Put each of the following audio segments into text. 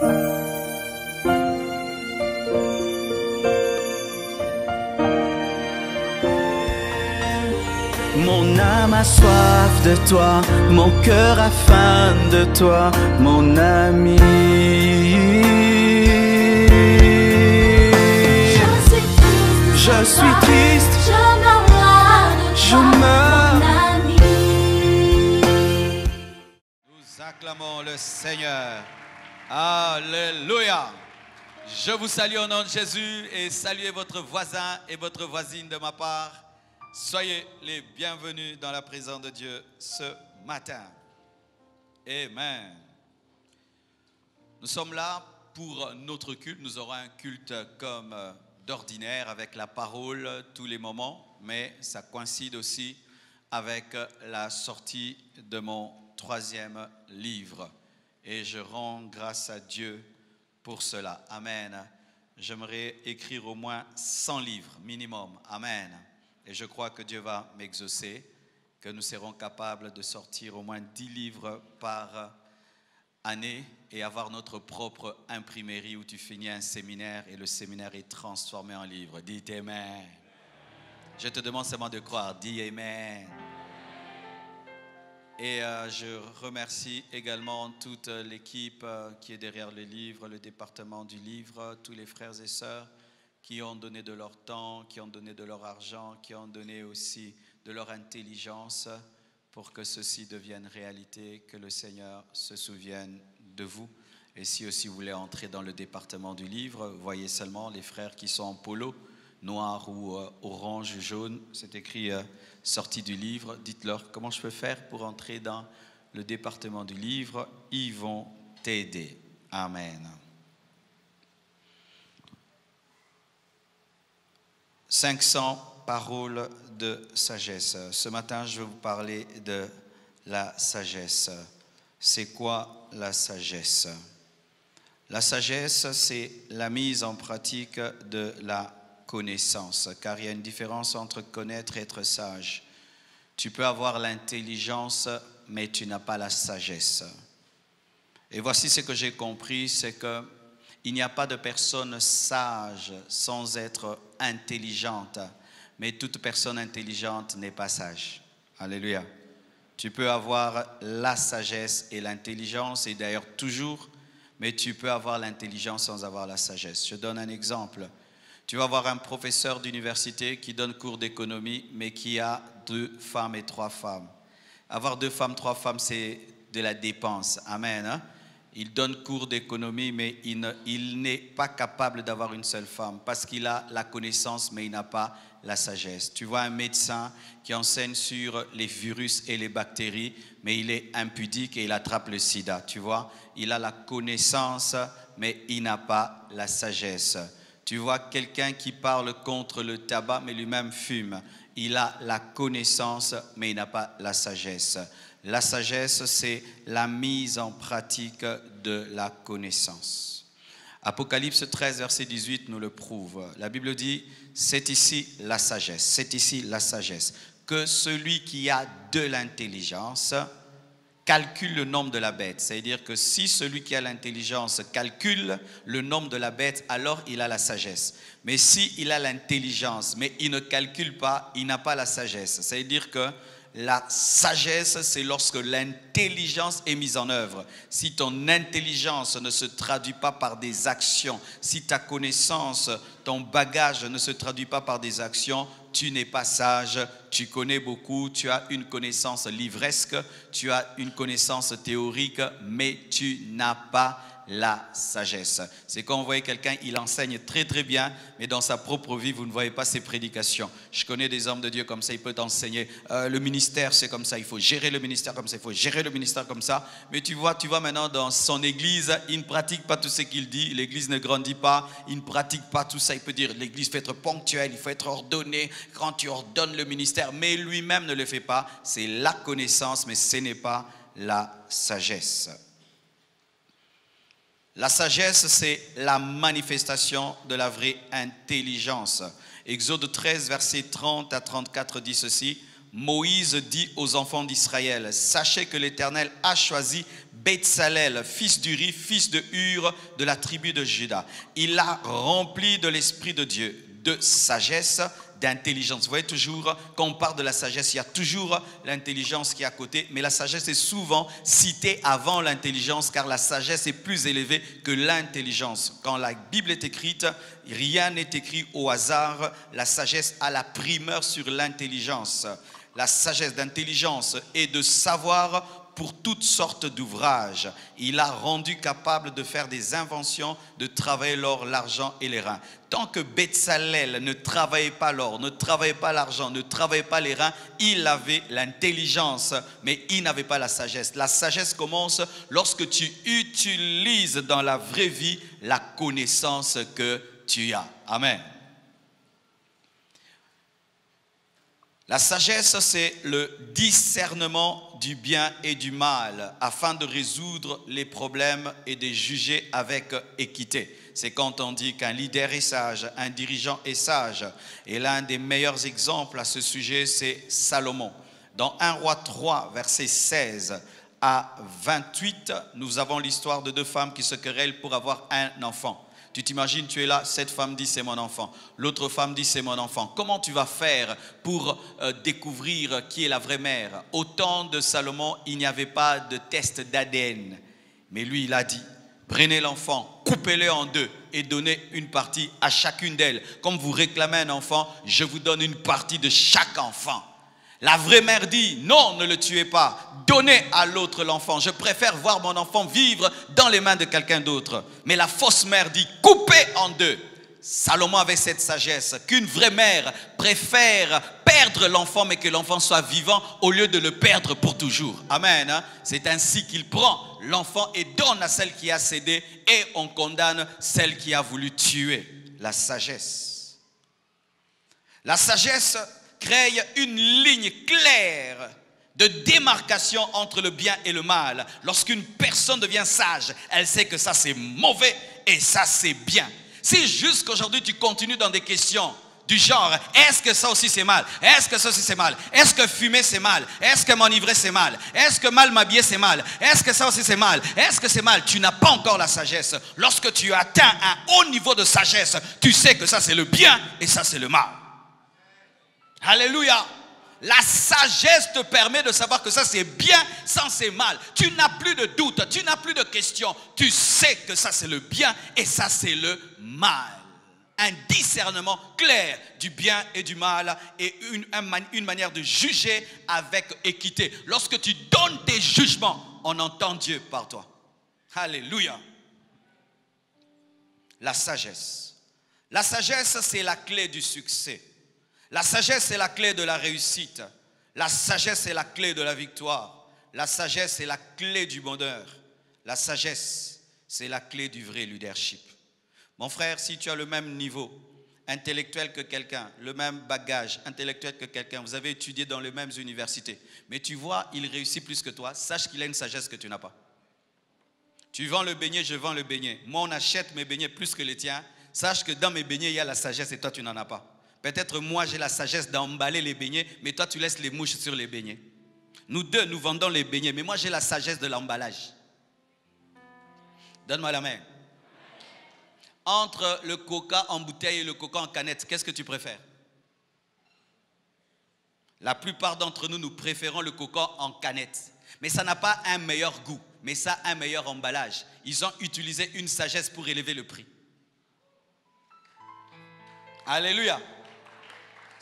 Mon âme a soif de toi, mon cœur a faim de toi, mon ami. Je suis triste, je meurs, mon ami. Nous acclamons le Seigneur. Alléluia. Je vous salue au nom de Jésus et saluez votre voisin et votre voisine de ma part. Soyez les bienvenus dans la présence de Dieu ce matin. Amen. Nous sommes là pour notre culte. Nous aurons un culte comme d'ordinaire avec la parole tous les moments, mais ça coïncide aussi avec la sortie de mon 3e livre. Et je rends grâce à Dieu pour cela. Amen. J'aimerais écrire au moins 100 livres minimum. Amen. Et je crois que Dieu va m'exaucer, que nous serons capables de sortir au moins 10 livres par année et avoir notre propre imprimerie où tu finis un séminaire et le séminaire est transformé en livre. Dites Amen. Je te demande seulement de croire. Dis Amen. Et je remercie également toute l'équipe qui est derrière le livre, le département du livre, tous les frères et sœurs qui ont donné de leur temps, qui ont donné de leur argent, qui ont donné aussi de leur intelligence pour que ceci devienne réalité, que le Seigneur se souvienne de vous. Et si aussi vous voulez entrer dans le département du livre, voyez seulement les frères qui sont en polo, noir ou orange ou jaune, c'est écrit sortie du livre. Dites-leur comment je peux faire pour entrer dans le département du livre. Ils vont t'aider. Amen. 500 paroles de sagesse. Ce matin, je vais vous parler de la sagesse. C'est quoi la sagesse? La sagesse, c'est la mise en pratique de la connaissance, car il y a une différence entre connaître et être sage. Tu peux avoir l'intelligence, mais tu n'as pas la sagesse. Et voici ce que j'ai compris, c'est que il n'y a pas de personne sage sans être intelligente, mais toute personne intelligente n'est pas sage. Alléluia. Tu peux avoir la sagesse et l'intelligence, et d'ailleurs toujours, mais tu peux avoir l'intelligence sans avoir la sagesse. Je donne un exemple. Tu vas avoir un professeur d'université qui donne cours d'économie, mais qui a 2 femmes et 3 femmes. Avoir 2 femmes, 3 femmes, c'est de la dépense. Amen. Hein? Il donne cours d'économie, mais il n'est pas capable d'avoir une seule femme parce qu'il a la connaissance, mais il n'a pas la sagesse. Tu vois un médecin qui enseigne sur les virus et les bactéries, mais il est impudique et il attrape le sida. Tu vois, il a la connaissance, mais il n'a pas la sagesse. Tu vois quelqu'un qui parle contre le tabac, mais lui-même fume. Il a la connaissance, mais il n'a pas la sagesse. La sagesse, c'est la mise en pratique de la connaissance. Apocalypse 13, verset 18 nous le prouve. La Bible dit, c'est ici la sagesse, c'est ici la sagesse. Que celui qui a de l'intelligence calcule le nombre de la bête. C'est-à-dire que si celui qui a l'intelligence calcule le nombre de la bête, alors il a la sagesse. Mais si il a l'intelligence, mais il ne calcule pas, il n'a pas la sagesse. C'est-à-dire que la sagesse, c'est lorsque l'intelligence est mise en œuvre. Si ton intelligence ne se traduit pas par des actions, si ta connaissance, ton bagage ne se traduit pas par des actions, tu n'es pas sage, tu connais beaucoup, tu as une connaissance livresque, tu as une connaissance théorique, mais tu n'as pas la sagesse. C'est quand vous voyez quelqu'un, il enseigne très très bien, mais dans sa propre vie, vous ne voyez pas ses prédications. Je connais des hommes de Dieu comme ça, il peut t'enseigner. Le ministère, c'est comme ça, il faut gérer le ministère comme ça, il faut gérer le ministère comme ça. Mais tu vois maintenant dans son église, il ne pratique pas tout ce qu'il dit, l'église ne grandit pas, il ne pratique pas tout ça. Il peut dire, l'église faut être ponctuelle, il faut être ordonné quand tu ordonnes le ministère, mais lui-même ne le fait pas. C'est la connaissance, mais ce n'est pas la sagesse. La sagesse, c'est la manifestation de la vraie intelligence. Exode 13, versets 30 à 34 dit ceci. Moïse dit aux enfants d'Israël, sachez que l'Éternel a choisi Betsalel, fils d'Uri, fils de Hur, de la tribu de Juda. Il l'a rempli de l'Esprit de Dieu, de sagesse, d'intelligence. Vous voyez toujours, quand on parle de la sagesse, il y a toujours l'intelligence qui est à côté, mais la sagesse est souvent citée avant l'intelligence, car la sagesse est plus élevée que l'intelligence. Quand la Bible est écrite, rien n'est écrit au hasard. La sagesse a la primeur sur l'intelligence. La sagesse d'intelligence et de savoir pour toutes sortes d'ouvrages. Il a rendu capable de faire des inventions, de travailler l'or, l'argent et les reins. Tant que Betsalel ne travaillait pas l'or, ne travaillait pas l'argent, ne travaillait pas les reins, il avait l'intelligence, mais il n'avait pas la sagesse. La sagesse commence lorsque tu utilises dans la vraie vie la connaissance que tu as. Amen. La sagesse, c'est le discernement du bien et du mal afin de résoudre les problèmes et de juger avec équité. C'est quand on dit qu'un leader est sage, un dirigeant est sage. Et l'un des meilleurs exemples à ce sujet, c'est Salomon. Dans 1 Roi 3, versets 16 à 28, nous avons l'histoire de deux femmes qui se querellent pour avoir un enfant. Tu t'imagines, tu es là, cette femme dit c'est mon enfant, l'autre femme dit c'est mon enfant. Comment tu vas faire pour découvrir qui est la vraie mère? Au temps de Salomon, il n'y avait pas de test d'ADN. Mais lui, il a dit, prenez l'enfant, coupez-le en deux et donnez une partie à chacune d'elles. Comme vous réclamez un enfant, je vous donne une partie de chaque enfant. La vraie mère dit, non, ne le tuez pas. Donnez à l'autre l'enfant. Je préfère voir mon enfant vivre dans les mains de quelqu'un d'autre. Mais la fausse mère dit, coupez en deux. Salomon avait cette sagesse qu'une vraie mère préfère perdre l'enfant, mais que l'enfant soit vivant au lieu de le perdre pour toujours. Amen. C'est ainsi qu'il prend l'enfant et donne à celle qui a cédé et on condamne celle qui a voulu tuer. La sagesse. La sagesse crée une ligne claire de démarcation entre le bien et le mal. Lorsqu'une personne devient sage, elle sait que ça c'est mauvais et ça c'est bien. Si jusqu'aujourd'hui tu continues dans des questions du genre, est-ce que ça aussi c'est mal? Est-ce que ça aussi c'est mal? Est-ce que fumer c'est mal? Est-ce que m'enivrer c'est mal? Est-ce que mal m'habiller c'est mal? Est-ce que ça aussi c'est mal? Est-ce que c'est mal? Tu n'as pas encore la sagesse. Lorsque tu atteins un haut niveau de sagesse, tu sais que ça c'est le bien et ça c'est le mal. Alléluia. La sagesse te permet de savoir que ça c'est bien, ça c'est mal. Tu n'as plus de doute, tu n'as plus de questions. Tu sais que ça c'est le bien et ça c'est le mal. Un discernement clair du bien et du mal et une manière de juger avec équité. Lorsque tu donnes tes jugements, on entend Dieu par toi. Alléluia. La sagesse. La sagesse, c'est la clé du succès. La sagesse, c'est la clé de la réussite. La sagesse, c'est la clé de la victoire. La sagesse, c'est la clé du bonheur. La sagesse, c'est la clé du vrai leadership. Mon frère, si tu as le même niveau intellectuel que quelqu'un, le même bagage intellectuel que quelqu'un, vous avez étudié dans les mêmes universités, mais tu vois, il réussit plus que toi, sache qu'il a une sagesse que tu n'as pas. Tu vends le beignet, je vends le beignet. Moi, on achète mes beignets plus que les tiens. Sache que dans mes beignets, il y a la sagesse et toi, tu n'en as pas. Peut-être moi, j'ai la sagesse d'emballer les beignets, mais toi, tu laisses les mouches sur les beignets. Nous deux, nous vendons les beignets, mais moi, j'ai la sagesse de l'emballage. Donne-moi la main. Entre le coca en bouteille et le coca en canette, qu'est-ce que tu préfères? La plupart d'entre nous, nous préférons le coca en canette. Mais ça n'a pas un meilleur goût, mais ça a un meilleur emballage. Ils ont utilisé une sagesse pour élever le prix. Alléluia.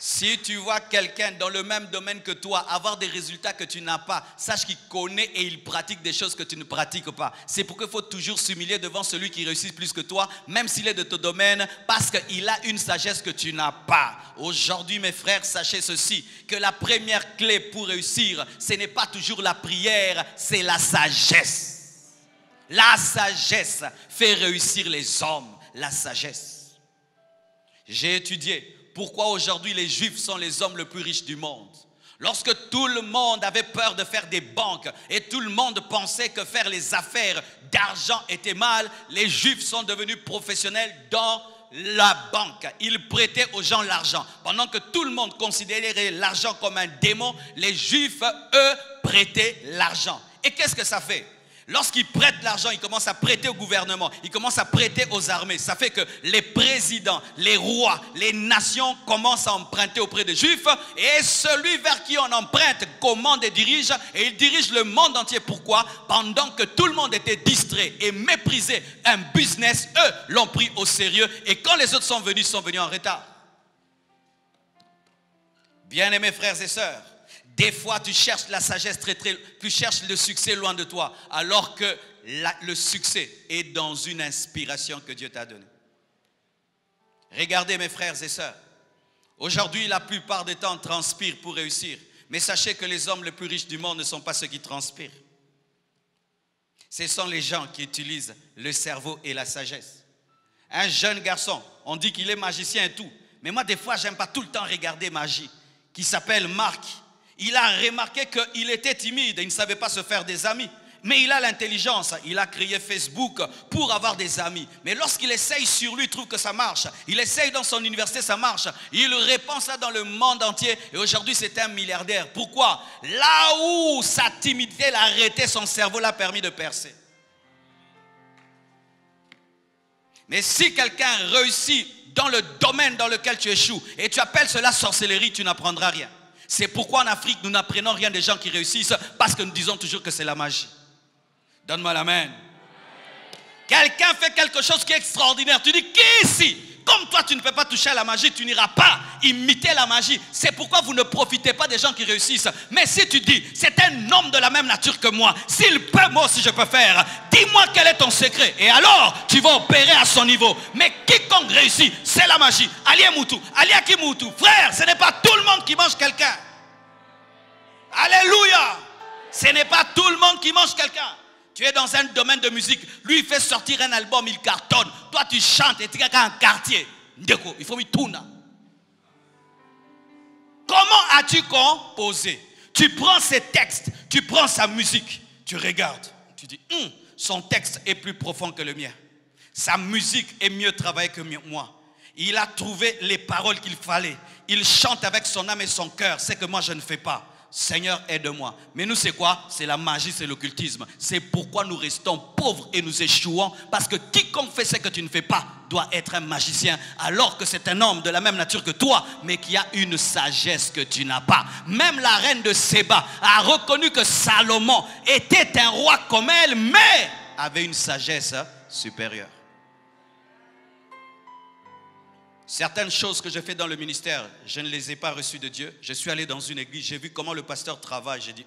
Si tu vois quelqu'un dans le même domaine que toi avoir des résultats que tu n'as pas, sache qu'il connaît et il pratique des choses que tu ne pratiques pas. C'est pourquoi il faut toujours s'humilier devant celui qui réussit plus que toi, même s'il est de ton domaine, parce qu'il a une sagesse que tu n'as pas. Aujourd'hui, mes frères, sachez ceci, que la première clé pour réussir, ce n'est pas toujours la prière, c'est la sagesse. La sagesse fait réussir les hommes, la sagesse. J'ai étudié pourquoi aujourd'hui les Juifs sont les hommes les plus riches du monde. Lorsque tout le monde avait peur de faire des banques et tout le monde pensait que faire les affaires d'argent était mal, les Juifs sont devenus professionnels dans la banque. Ils prêtaient aux gens l'argent. Pendant que tout le monde considérait l'argent comme un démon, les Juifs, eux, prêtaient l'argent. Et qu'est-ce que ça fait? Lorsqu'ils prêtent l'argent, ils commencent à prêter au gouvernement, ils commencent à prêter aux armées. Ça fait que les présidents, les rois, les nations commencent à emprunter auprès des Juifs. Et celui vers qui on emprunte commande et dirige. Et il dirige le monde entier. Pourquoi? Pendant que tout le monde était distrait et méprisait un business, eux l'ont pris au sérieux. Et quand les autres sont venus en retard. Bien-aimés frères et sœurs, des fois, tu cherches la sagesse tu cherches le succès loin de toi, alors que le succès est dans une inspiration que Dieu t'a donnée. Regardez mes frères et sœurs, aujourd'hui, la plupart des temps, on transpire pour réussir. Mais sachez que les hommes les plus riches du monde ne sont pas ceux qui transpirent. Ce sont les gens qui utilisent le cerveau et la sagesse. Un jeune garçon, on dit qu'il est magicien et tout. Mais moi, des fois, j'aime pas tout le temps regarder magie, qui s'appelle Marc. Il a remarqué qu'il était timide, il ne savait pas se faire des amis. Mais il a l'intelligence, il a créé Facebook pour avoir des amis. Mais lorsqu'il essaye sur lui, il trouve que ça marche. Il essaye dans son université, ça marche. Il répand ça dans le monde entier. Et aujourd'hui, c'est un milliardaire. Pourquoi? Là où sa timidité l'a arrêté, son cerveau l'a permis de percer. Mais si quelqu'un réussit dans le domaine dans lequel tu échoues, et tu appelles cela sorcellerie, tu n'apprendras rien. C'est pourquoi en Afrique, nous n'apprenons rien des gens qui réussissent, parce que nous disons toujours que c'est la magie. Donne-moi l'amen. Quelqu'un fait quelque chose qui est extraordinaire. Tu dis, qui ici? Comme toi, tu ne peux pas toucher à la magie, tu n'iras pas imiter la magie. C'est pourquoi vous ne profitez pas des gens qui réussissent. Mais si tu dis, c'est un homme de la même nature que moi, s'il peut, moi aussi je peux faire. Dis-moi quel est ton secret. Et alors, tu vas opérer à son niveau. Mais quiconque réussit, c'est la magie. Alia Moutou, Alia Kimoutou. Frère, ce n'est pas tout le monde qui mange quelqu'un. Alléluia. Ce n'est pas tout le monde qui mange quelqu'un. Tu es dans un domaine de musique, lui il fait sortir un album, il cartonne. Toi tu chantes et tu es un quartier. Il faut m'y tourner. Comment as-tu composé? Tu prends ses textes, tu prends sa musique, tu regardes. Tu dis, son texte est plus profond que le mien. Sa musique est mieux travaillée que moi. Il a trouvé les paroles qu'il fallait. Il chante avec son âme et son cœur. C'est que moi je ne fais pas. Seigneur, aide-moi. Mais nous, c'est quoi? C'est la magie, c'est l'occultisme. C'est pourquoi nous restons pauvres et nous échouons. Parce que quiconque fait ce que tu ne fais pas doit être un magicien. Alors que c'est un homme de la même nature que toi, mais qui a une sagesse que tu n'as pas. Même la reine de Séba a reconnu que Salomon était un roi comme elle, mais avait une sagesse supérieure. Certaines choses que je fais dans le ministère, je ne les ai pas reçues de Dieu. Je suis allé dans une église, j'ai vu comment le pasteur travaille. J'ai dit,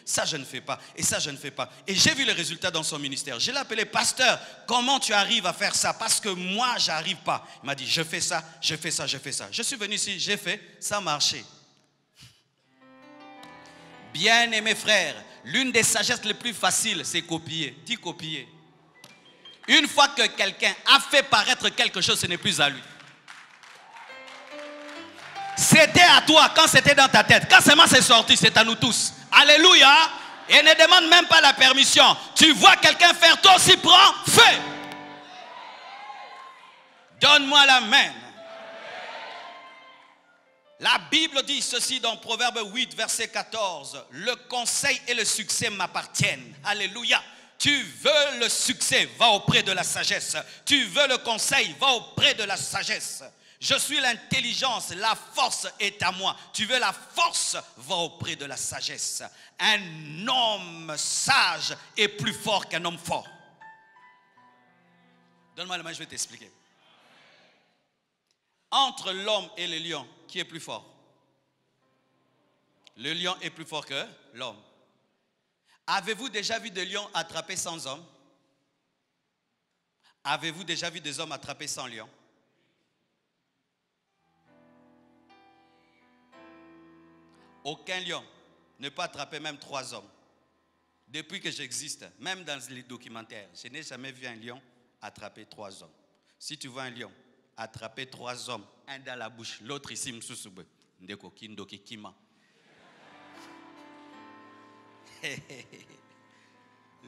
ça je ne fais pas, et ça je ne fais pas. Et j'ai vu les résultats dans son ministère. Je l'ai appelé, pasteur, comment tu arrives à faire ça? Parce que moi, je n'arrive pas. Il m'a dit, je fais ça, je fais ça, je fais ça. Je suis venu ici, j'ai fait, ça a marché. Bien-aimés frères, l'une des sagesses les plus faciles, c'est copier. Dis copier. Une fois que quelqu'un a fait paraître quelque chose, ce n'est plus à lui. C'était à toi quand c'était dans ta tête. Quand seulement c'est sorti, c'est à nous tous. Alléluia. Et ne demande même pas la permission. Tu vois quelqu'un faire, toi aussi prends, fais. Donne-moi la main. La Bible dit ceci dans Proverbe 8, verset 14. Le conseil et le succès m'appartiennent. Alléluia. Tu veux le succès, va auprès de la sagesse. Tu veux le conseil, va auprès de la sagesse. Je suis l'intelligence, la force est à moi. Tu veux la force, va auprès de la sagesse. Un homme sage est plus fort qu'un homme fort. Donne-moi la main, je vais t'expliquer. Entre l'homme et le lion, qui est plus fort? Le lion est plus fort que l'homme. Avez-vous déjà vu des lions attrapés sans hommes? Avez-vous déjà vu des hommes attrapés sans lions? Aucun lion ne peut attraper même 3 hommes. Depuis que j'existe, même dans les documentaires, je n'ai jamais vu un lion attraper 3 hommes. Si tu vois un lion attraper 3 hommes, un dans la bouche, l'autre ici, Msoussoube, Ndeko Kindoki Kima.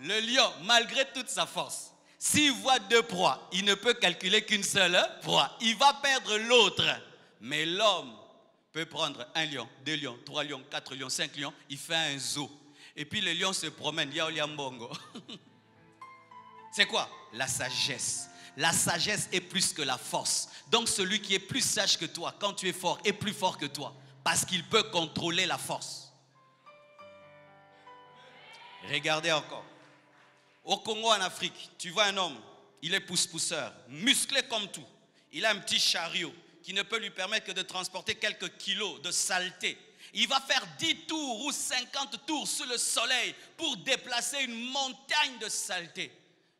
Le lion, malgré toute sa force, S'il voit 2 proies, il ne peut calculer qu'une seule proie. Il va perdre l'autre. Mais l'homme peut prendre 1 lion, 2 lions, 3 lions, 4 lions, 5 lions. Il fait un zoo. Et puis les lions se promènent. C'est quoi? La sagesse. La sagesse est plus que la force. Donc celui qui est plus sage que toi, quand tu es fort, est plus fort que toi. Parce qu'il peut contrôler la force. Regardez encore. Au Congo, en Afrique, tu vois un homme, il est pousse-pousseur, musclé comme tout. Il a un petit chariot qui ne peut lui permettre que de transporter quelques kilos de saleté. Il va faire 10 tours ou 50 tours sous le soleil pour déplacer une montagne de saleté.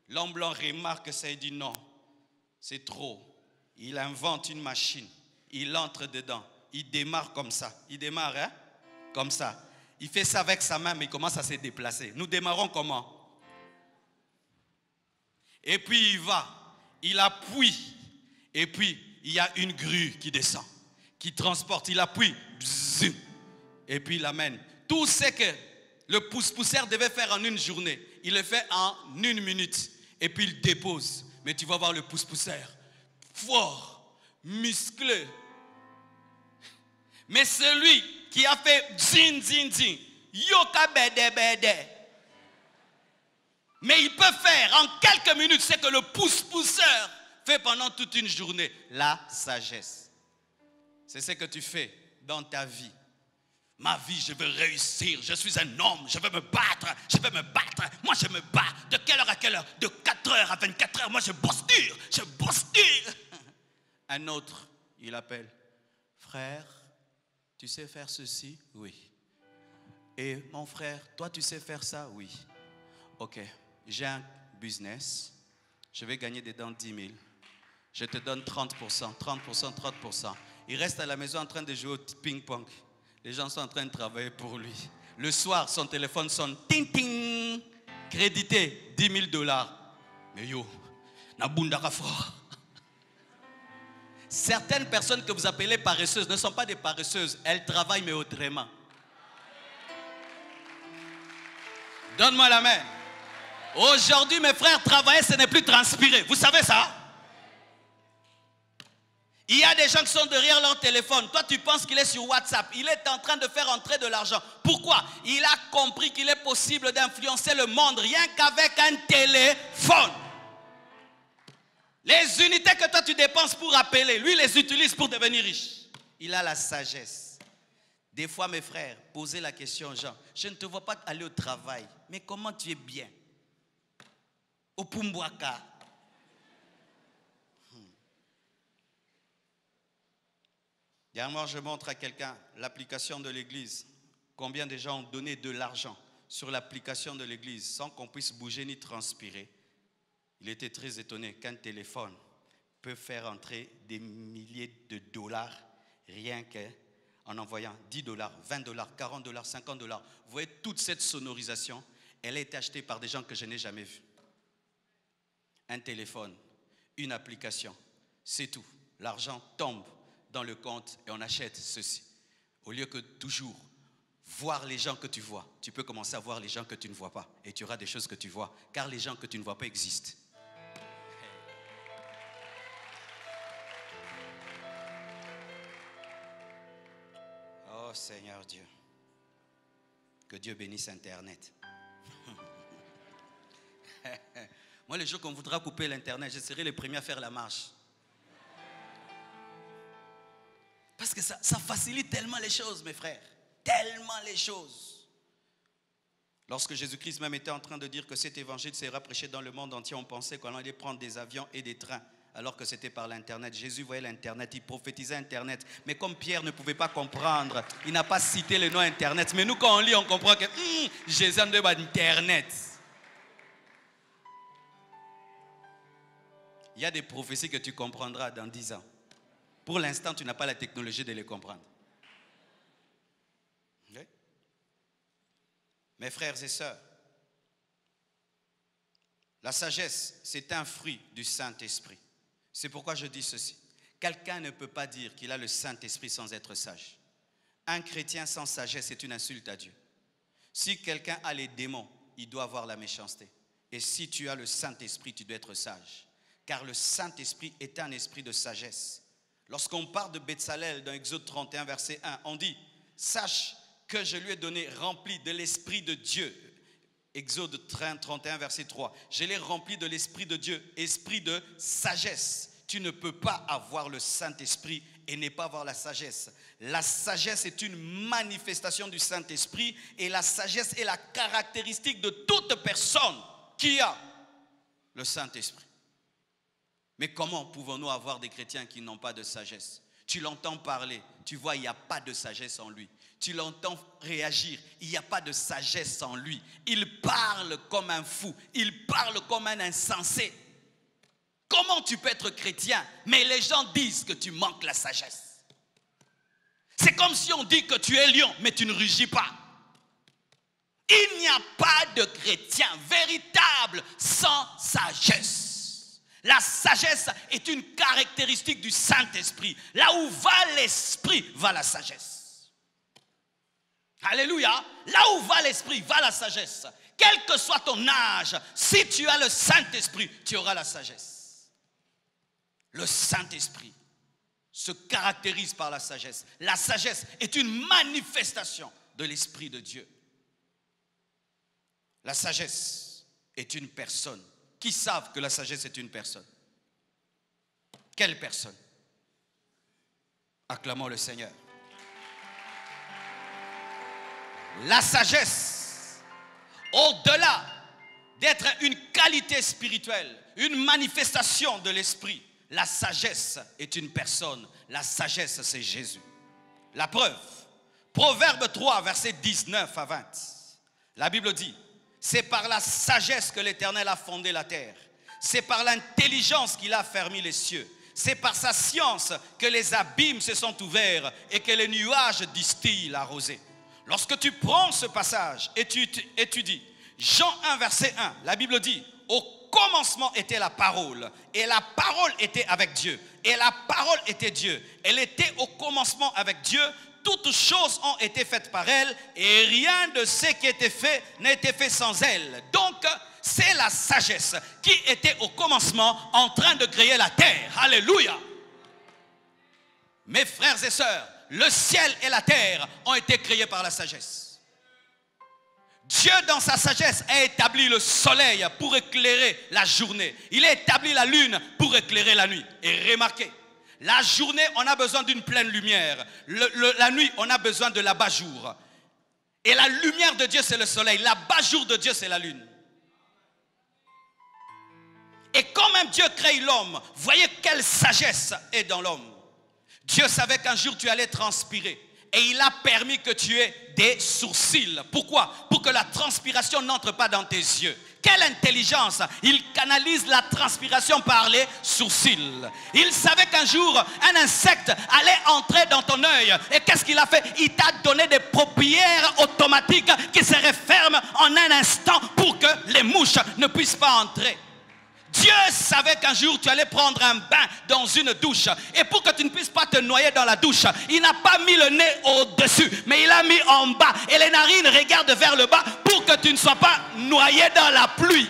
L'homme blanc remarque ça et dit non, c'est trop. Il invente une machine, il entre dedans, il démarre comme ça. Il démarre comme ça. Il fait ça avec sa main mais il commence à se déplacer. Nous démarrons comment? Et puis il va, il appuie, et puis il y a une grue qui descend, qui transporte, il appuie, bzzz, et puis il amène. Tout ce que le pousse-pousseur devait faire en une journée, il le fait en 1 minute, et puis il dépose. Mais tu vas voir le pousse-pousseur, fort, musclé. Mais celui qui a fait zin, zin, zin, yoka bede bede. Mais il peut faire en quelques minutes ce que le pousse-pousseur fait pendant toute une journée. La sagesse. C'est ce que tu fais dans ta vie. Ma vie, je veux réussir. Je suis un homme. Je veux me battre. Je veux me battre. Moi, je me bats. De quelle heure à quelle heure? De 4 heures à 24 heures. Moi, je bosse dur. Je bosse dur. Un autre, il appelle. Frère, tu sais faire ceci? Oui. Et mon frère, toi, tu sais faire ça? Oui. Ok. J'ai un business, je vais gagner dedans 10 000. Je te donne 30%, 30%, 30%. Il reste à la maison en train de jouer au ping-pong. Les gens sont en train de travailler pour lui. Le soir, son téléphone sonne, ting ting, crédité 10 000 $. Mais yo, nabundaka fort. Certaines personnes que vous appelez paresseuses ne sont pas des paresseuses, elles travaillent mais autrement. Donne-moi la main. Aujourd'hui, mes frères, travailler, ce n'est plus transpirer. Vous savez ça? Il y a des gens qui sont derrière leur téléphone. Toi, tu penses qu'il est sur WhatsApp. Il est en train de faire entrer de l'argent. Pourquoi? Il a compris qu'il est possible d'influencer le monde rien qu'avec un téléphone. Les unités que toi, tu dépenses pour appeler, lui, les utilise pour devenir riche. Il a la sagesse. Des fois, mes frères, posez la question aux gens. Je ne te vois pas aller au travail, mais comment tu es bien? Au Pumbwaka. Dernièrement, je montre à quelqu'un l'application de l'église. Combien de gens ont donné de l'argent sur l'application de l'église sans qu'on puisse bouger ni transpirer. Il était très étonné qu'un téléphone peut faire entrer des milliers de dollars rien qu'en envoyant 10 $, 20 $, 40 $, 50 $. Vous voyez toute cette sonorisation, elle a été achetée par des gens que je n'ai jamais vus. Un téléphone, une application, c'est tout. L'argent tombe dans le compte et on achète ceci. Au lieu que toujours voir les gens que tu vois, tu peux commencer à voir les gens que tu ne vois pas. Et tu auras des choses que tu vois, car les gens que tu ne vois pas existent. Oh Seigneur Dieu, que Dieu bénisse Internet. Moi, le jour qu'on voudra couper l'Internet, je serai le premier à faire la marche. Parce que ça facilite tellement les choses, mes frères. Tellement les choses. Lorsque Jésus-Christ même était en train de dire que cet évangile sera prêché dans le monde entier, on pensait qu'on allait prendre des avions et des trains, alors que c'était par l'Internet. Jésus voyait l'Internet, il prophétisait Internet. Mais comme Pierre ne pouvait pas comprendre, il n'a pas cité le nom Internet. Mais nous, quand on lit, on comprend que Jésus a dit Internet. Il y a des prophéties que tu comprendras dans 10 ans. Pour l'instant, tu n'as pas la technologie de les comprendre. Okay? Mes frères et sœurs, la sagesse, c'est un fruit du Saint-Esprit. C'est pourquoi je dis ceci. Quelqu'un ne peut pas dire qu'il a le Saint-Esprit sans être sage. Un chrétien sans sagesse est une insulte à Dieu. Si quelqu'un a les démons, il doit avoir la méchanceté. Et si tu as le Saint-Esprit, tu dois être sage. Car le Saint-Esprit est un esprit de sagesse. Lorsqu'on parle de Betsalel dans Exode 31, verset 1, on dit « Sache que je lui ai donné rempli de l'Esprit de Dieu. » Exode 31, verset 3. « Je l'ai rempli de l'Esprit de Dieu, esprit de sagesse. » Tu ne peux pas avoir le Saint-Esprit et ne pas avoir la sagesse. La sagesse est une manifestation du Saint-Esprit et la sagesse est la caractéristique de toute personne qui a le Saint-Esprit. Mais comment pouvons-nous avoir des chrétiens qui n'ont pas de sagesse? Tu l'entends parler, tu vois, il n'y a pas de sagesse en lui. Tu l'entends réagir, il n'y a pas de sagesse en lui. Il parle comme un fou, il parle comme un insensé. Comment tu peux être chrétien, mais les gens disent que tu manques la sagesse? C'est comme si on dit que tu es lion, mais tu ne rugis pas. Il n'y a pas de chrétien véritable sans sagesse. La sagesse est une caractéristique du Saint-Esprit. Là où va l'Esprit, va la sagesse. Alléluia. Là où va l'Esprit, va la sagesse. Quel que soit ton âge, si tu as le Saint-Esprit, tu auras la sagesse. Le Saint-Esprit se caractérise par la sagesse. La sagesse est une manifestation de l'Esprit de Dieu. La sagesse est une personne. Qui savent que la sagesse est une personne? Quelle personne? Acclamons le Seigneur. La sagesse, au-delà d'être une qualité spirituelle, une manifestation de l'Esprit, la sagesse est une personne. La sagesse, c'est Jésus. La preuve, Proverbe 3, verset 19 à 20. La Bible dit, c'est par la sagesse que l'Éternel a fondé la terre. C'est par l'intelligence qu'il a fermé les cieux. C'est par sa science que les abîmes se sont ouverts et que les nuages distillent la rosée. Lorsque tu prends ce passage et tu étudies, Jean 1, verset 1, la Bible dit, au commencement était la parole, et la parole était avec Dieu, et la parole était Dieu. Elle était au commencement avec Dieu. Toutes choses ont été faites par elle, et rien de ce qui était fait n'a été fait sans elle. Donc, c'est la sagesse qui était au commencement en train de créer la terre. Alléluia. Mes frères et sœurs, le ciel et la terre ont été créés par la sagesse. Dieu, dans sa sagesse, a établi le soleil pour éclairer la journée. Il a établi la lune pour éclairer la nuit. Et remarquez, la journée, on a besoin d'une pleine lumière. La nuit, on a besoin de l'abat-jour. Et la lumière de Dieu, c'est le soleil. L'abat-jour de Dieu, c'est la lune. Et quand même Dieu crée l'homme, voyez quelle sagesse est dans l'homme. Dieu savait qu'un jour tu allais transpirer. Et il a permis que tu aies des sourcils. Pourquoi? Pour que la transpiration n'entre pas dans tes yeux. Quelle intelligence! Il canalise la transpiration par les sourcils. Il savait qu'un jour, un insecte allait entrer dans ton œil. Et qu'est-ce qu'il a fait? Il t'a donné des paupières automatiques qui se referment en un instant pour que les mouches ne puissent pas entrer. Dieu savait qu'un jour tu allais prendre un bain dans une douche. Et pour que tu ne puisses pas te noyer dans la douche, il n'a pas mis le nez au-dessus, mais il a mis en bas. Et les narines regardent vers le bas pour que tu ne sois pas noyé dans la pluie.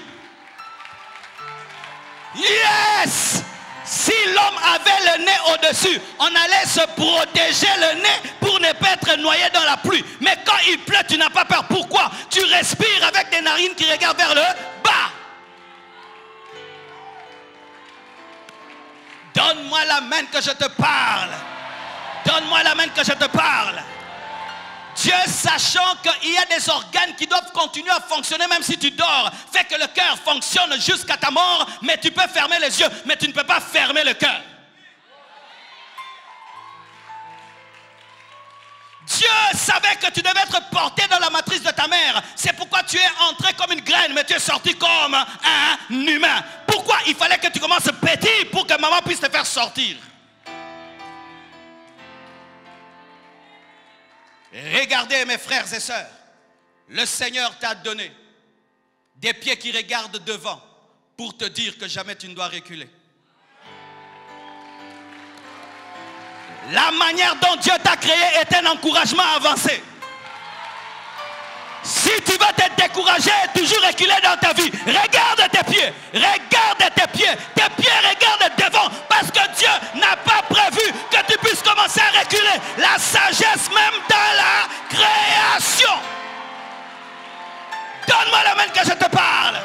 Yes! Si l'homme avait le nez au-dessus, on allait se protéger le nez pour ne pas être noyé dans la pluie. Mais quand il pleut, tu n'as pas peur. Pourquoi? Tu respires avec des narines qui regardent vers le bas. Donne-moi la main que je te parle. Donne-moi la main que je te parle. Dieu, sachant qu'il y a des organes qui doivent continuer à fonctionner même si tu dors, fait que le cœur fonctionne jusqu'à ta mort, mais tu peux fermer les yeux, mais tu ne peux pas fermer le cœur. Dieu savait que tu devais être porté dans la matrice de ta mère. C'est pourquoi tu es entré comme une graine, mais tu es sorti comme un humain. Pourquoi il fallait que tu commences petit pour que maman puisse te faire sortir? Regardez mes frères et sœurs, le Seigneur t'a donné des pieds qui regardent devant pour te dire que jamais tu ne dois reculer. La manière dont Dieu t'a créé est un encouragement à avancer. Si Si tu vas te décourager et toujours reculer dans ta vie, regarde tes pieds. Regarde tes pieds. Tes pieds regardent devant. Parce que Dieu n'a pas prévu que tu puisses commencer à reculer. La sagesse même dans la création. Donne-moi la main que je te parle.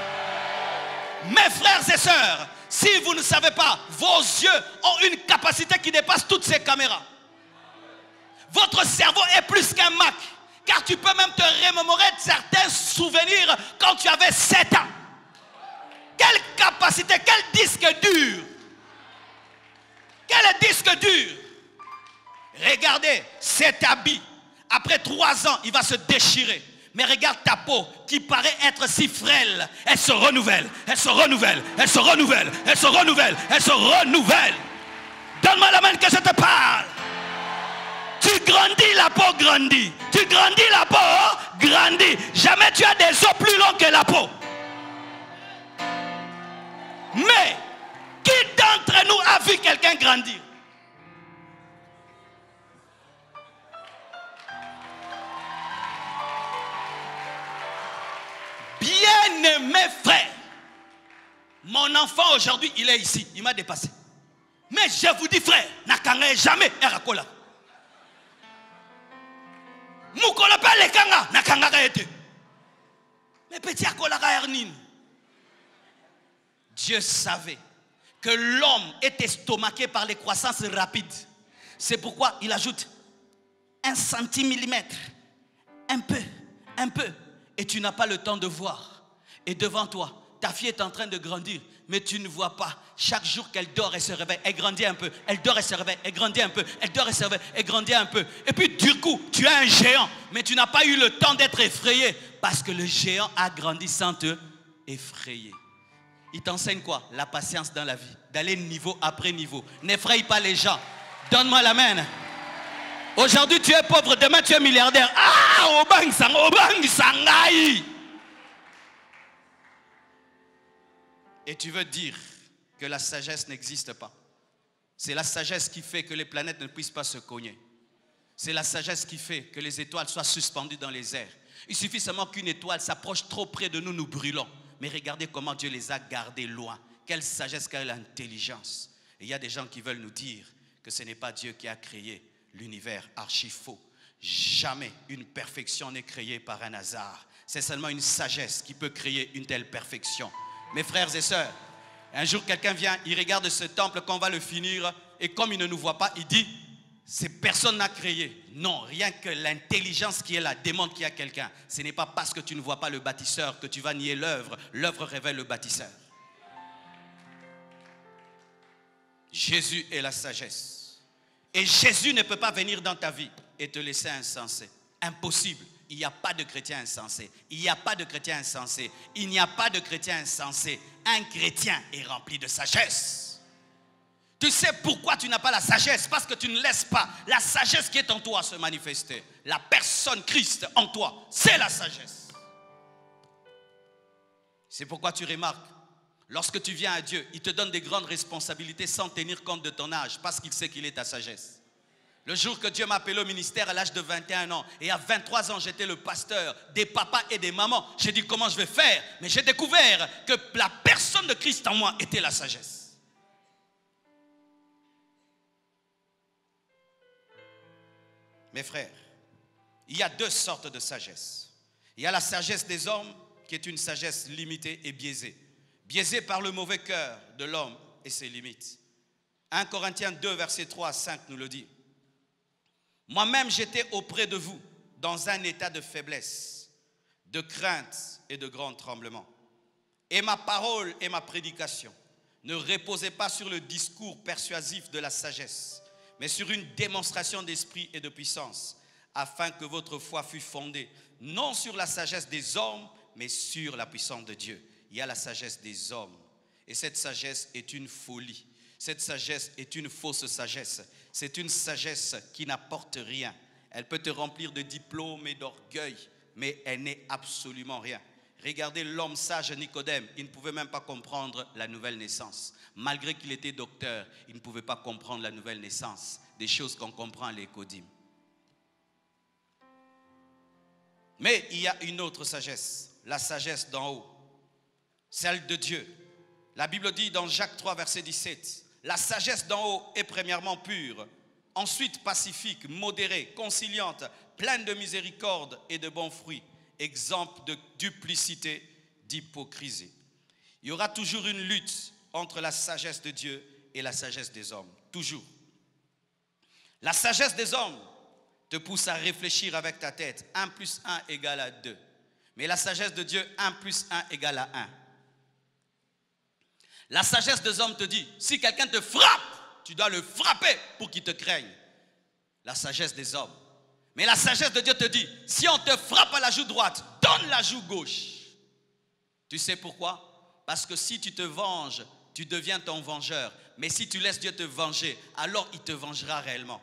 Mes frères et sœurs, si vous ne savez pas, vos yeux ont une capacité qui dépasse toutes ces caméras. Votre cerveau est plus qu'un Mac. Car tu peux même te remémorer de certains souvenirs quand tu avais 7 ans. Quelle capacité, quel disque dur. Quel disque dur. Regardez cet habit. Après 3 ans, il va se déchirer. Mais regarde ta peau qui paraît être si frêle. Elle se renouvelle, elle se renouvelle, elle se renouvelle, elle se renouvelle, elle se renouvelle. Donne-moi la main que je te parle. Tu grandis, la peau grandit. Tu grandis, la peau grandit. Jamais tu as des os plus longs que la peau. Mais, qui d'entre nous a vu quelqu'un grandir? Bien-aimé frère, mon enfant aujourd'hui, il est ici. Il m'a dépassé. Mais je vous dis frère, nakanga jamais erakola. Mukolo pa lekanga nakanga ka ete. Mais petit akola ka ernine. Dieu savait que l'homme est estomaqué par les croissances rapides. C'est pourquoi il ajoute 1 centimètre, un peu, et tu n'as pas le temps de voir. Et devant toi, ta fille est en train de grandir, mais tu ne vois pas. Chaque jour qu'elle dort, elle se réveille, elle grandit un peu. Elle dort, elle se réveille, elle grandit un peu. Elle dort, elle se réveille, elle grandit un peu. Et puis du coup, tu as un géant, mais tu n'as pas eu le temps d'être effrayé, parce que le géant a grandi sans te effrayer. Il t'enseigne quoi? La patience dans la vie, d'aller niveau après niveau. N'effraie pas les gens. Donne-moi la main. Aujourd'hui tu es pauvre, demain tu es milliardaire. Ah, obang sangai. Et tu veux dire que la sagesse n'existe pas. C'est la sagesse qui fait que les planètes ne puissent pas se cogner. C'est la sagesse qui fait que les étoiles soient suspendues dans les airs. Il suffit seulement qu'une étoile s'approche trop près de nous, nous brûlons. Mais regardez comment Dieu les a gardés loin. Quelle sagesse, quelle intelligence. Et il y a des gens qui veulent nous dire que ce n'est pas Dieu qui a créé l'univers, archi faux. Jamais une perfection n'est créée par un hasard. C'est seulement une sagesse qui peut créer une telle perfection. Mes frères et sœurs, un jour quelqu'un vient, il regarde ce temple qu'on va le finir, et comme il ne nous voit pas, il dit, c'est personne n'a créé. Non, rien que l'intelligence qui est là démontre qu'il y a quelqu'un. Ce n'est pas parce que tu ne vois pas le bâtisseur que tu vas nier l'œuvre. L'œuvre révèle le bâtisseur. Jésus est la sagesse. Et Jésus ne peut pas venir dans ta vie et te laisser insensé. Impossible. Il n'y a pas de chrétien insensé. Il n'y a pas de chrétien insensé. Il n'y a pas de chrétien insensé. Un chrétien est rempli de sagesse. Tu sais pourquoi tu n'as pas la sagesse? Parce que tu ne laisses pas la sagesse qui est en toi se manifester. La personne Christ en toi, c'est la sagesse. C'est pourquoi tu remarques, lorsque tu viens à Dieu, il te donne des grandes responsabilités sans tenir compte de ton âge, parce qu'il sait qu'il est ta sagesse. Le jour que Dieu m'a appelé au ministère à l'âge de 21 ans, et à 23 ans j'étais le pasteur des papas et des mamans, j'ai dit comment je vais faire? Mais j'ai découvert que la personne de Christ en moi était la sagesse. Mes frères, il y a 2 sortes de sagesse. Il y a la sagesse des hommes qui est une sagesse limitée et biaisée. Biaisée par le mauvais cœur de l'homme et ses limites. 1 Corinthiens 2, versets 3 à 5 nous le dit. Moi-même j'étais auprès de vous dans un état de faiblesse, de crainte et de grand tremblement. Et ma parole et ma prédication ne reposaient pas sur le discours persuasif de la sagesse, mais sur une démonstration d'esprit et de puissance, afin que votre foi fût fondée, non sur la sagesse des hommes, mais sur la puissance de Dieu. Il y a la sagesse des hommes, et cette sagesse est une folie. Cette sagesse est une fausse sagesse. C'est une sagesse qui n'apporte rien. Elle peut te remplir de diplômes et d'orgueil, mais elle n'est absolument rien. Regardez l'homme sage Nicodème, il ne pouvait même pas comprendre la nouvelle naissance. Malgré qu'il était docteur, il ne pouvait pas comprendre la nouvelle naissance, des choses qu'on comprend à l'écodime. Mais il y a une autre sagesse, la sagesse d'en haut, celle de Dieu. La Bible dit dans Jacques 3, verset 17, la sagesse d'en haut est premièrement pure, ensuite pacifique, modérée, conciliante, pleine de miséricorde et de bons fruits, exempte de duplicité, d'hypocrisie. Il y aura toujours une lutte entre la sagesse de Dieu et la sagesse des hommes, toujours. La sagesse des hommes te pousse à réfléchir avec ta tête, 1 plus 1 égale à 2. Mais la sagesse de Dieu, 1 plus 1 égale à 1. La sagesse des hommes te dit, si quelqu'un te frappe, tu dois le frapper pour qu'il te craigne. La sagesse des hommes. Mais la sagesse de Dieu te dit, si on te frappe à la joue droite, donne la joue gauche. Tu sais pourquoi? Parce que si tu te venges, tu deviens ton vengeur. Mais si tu laisses Dieu te venger, alors il te vengera réellement.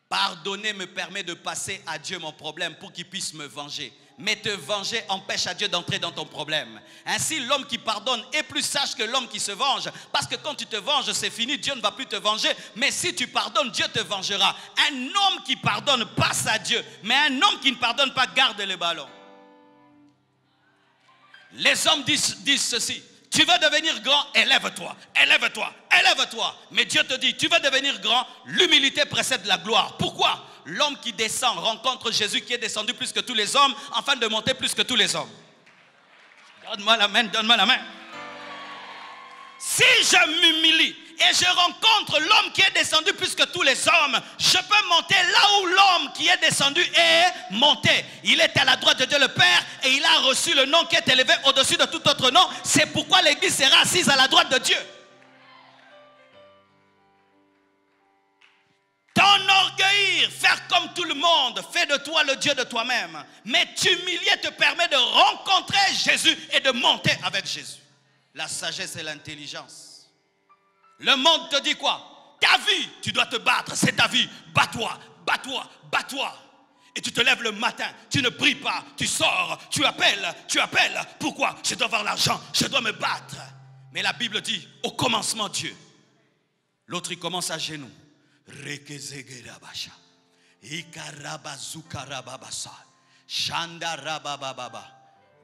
Pardonner me permet de passer à Dieu mon problème pour qu'il puisse me venger. Mais te venger empêche à Dieu d'entrer dans ton problème. Ainsi, l'homme qui pardonne est plus sage que l'homme qui se venge. Parce que quand tu te venges, c'est fini, Dieu ne va plus te venger. Mais si tu pardonnes, Dieu te vengera. Un homme qui pardonne passe à Dieu. Mais un homme qui ne pardonne pas garde le ballon. Les hommes disent ceci. Tu veux devenir grand, élève-toi, élève-toi, élève-toi. Mais Dieu te dit, tu veux devenir grand, l'humilité précède la gloire. Pourquoi? L'homme qui descend rencontre Jésus qui est descendu plus que tous les hommes, afin de monter plus que tous les hommes. Donne-moi la main, donne-moi la main. Si je m'humilie et je rencontre l'homme qui est descendu plus que tous les hommes, je peux monter là où l'homme qui est descendu est monté. Il est à la droite de Dieu le Père et il a reçu le nom qui est élevé au-dessus de tout autre nom. C'est pourquoi l'église sera assise à la droite de Dieu. T'enorgueillir, faire comme tout le monde, fait de toi le Dieu de toi-même. Mais t'humilier te permet de rencontrer Jésus et de monter avec Jésus. La sagesse et l'intelligence. Le monde te dit quoi? Ta vie, tu dois te battre, c'est ta vie. Bats-toi, bats-toi, bats-toi. Et tu te lèves le matin, tu ne pries pas, tu sors, tu appelles. Pourquoi? Je dois avoir l'argent, je dois me battre. Mais la Bible dit, au commencement Dieu. L'autre il commence à genoux.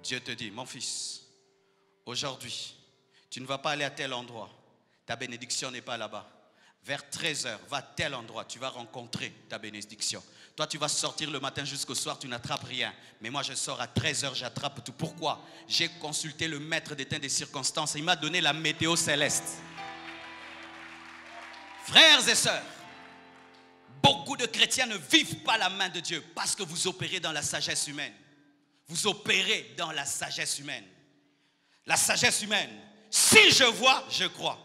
Dieu te dit, mon fils, aujourd'hui, tu ne vas pas aller à tel endroit. Ta bénédiction n'est pas là-bas. Vers 13h, va à tel endroit, tu vas rencontrer ta bénédiction. Toi, tu vas sortir le matin jusqu'au soir, tu n'attrapes rien. Mais moi, je sors à 13h, j'attrape tout. Pourquoi? J'ai consulté le maître des temps des circonstances. Il m'a donné la météo céleste. Frères et sœurs, beaucoup de chrétiens ne vivent pas la main de Dieu parce que vous opérez dans la sagesse humaine. Vous opérez dans la sagesse humaine. La sagesse humaine. Si je vois, je crois.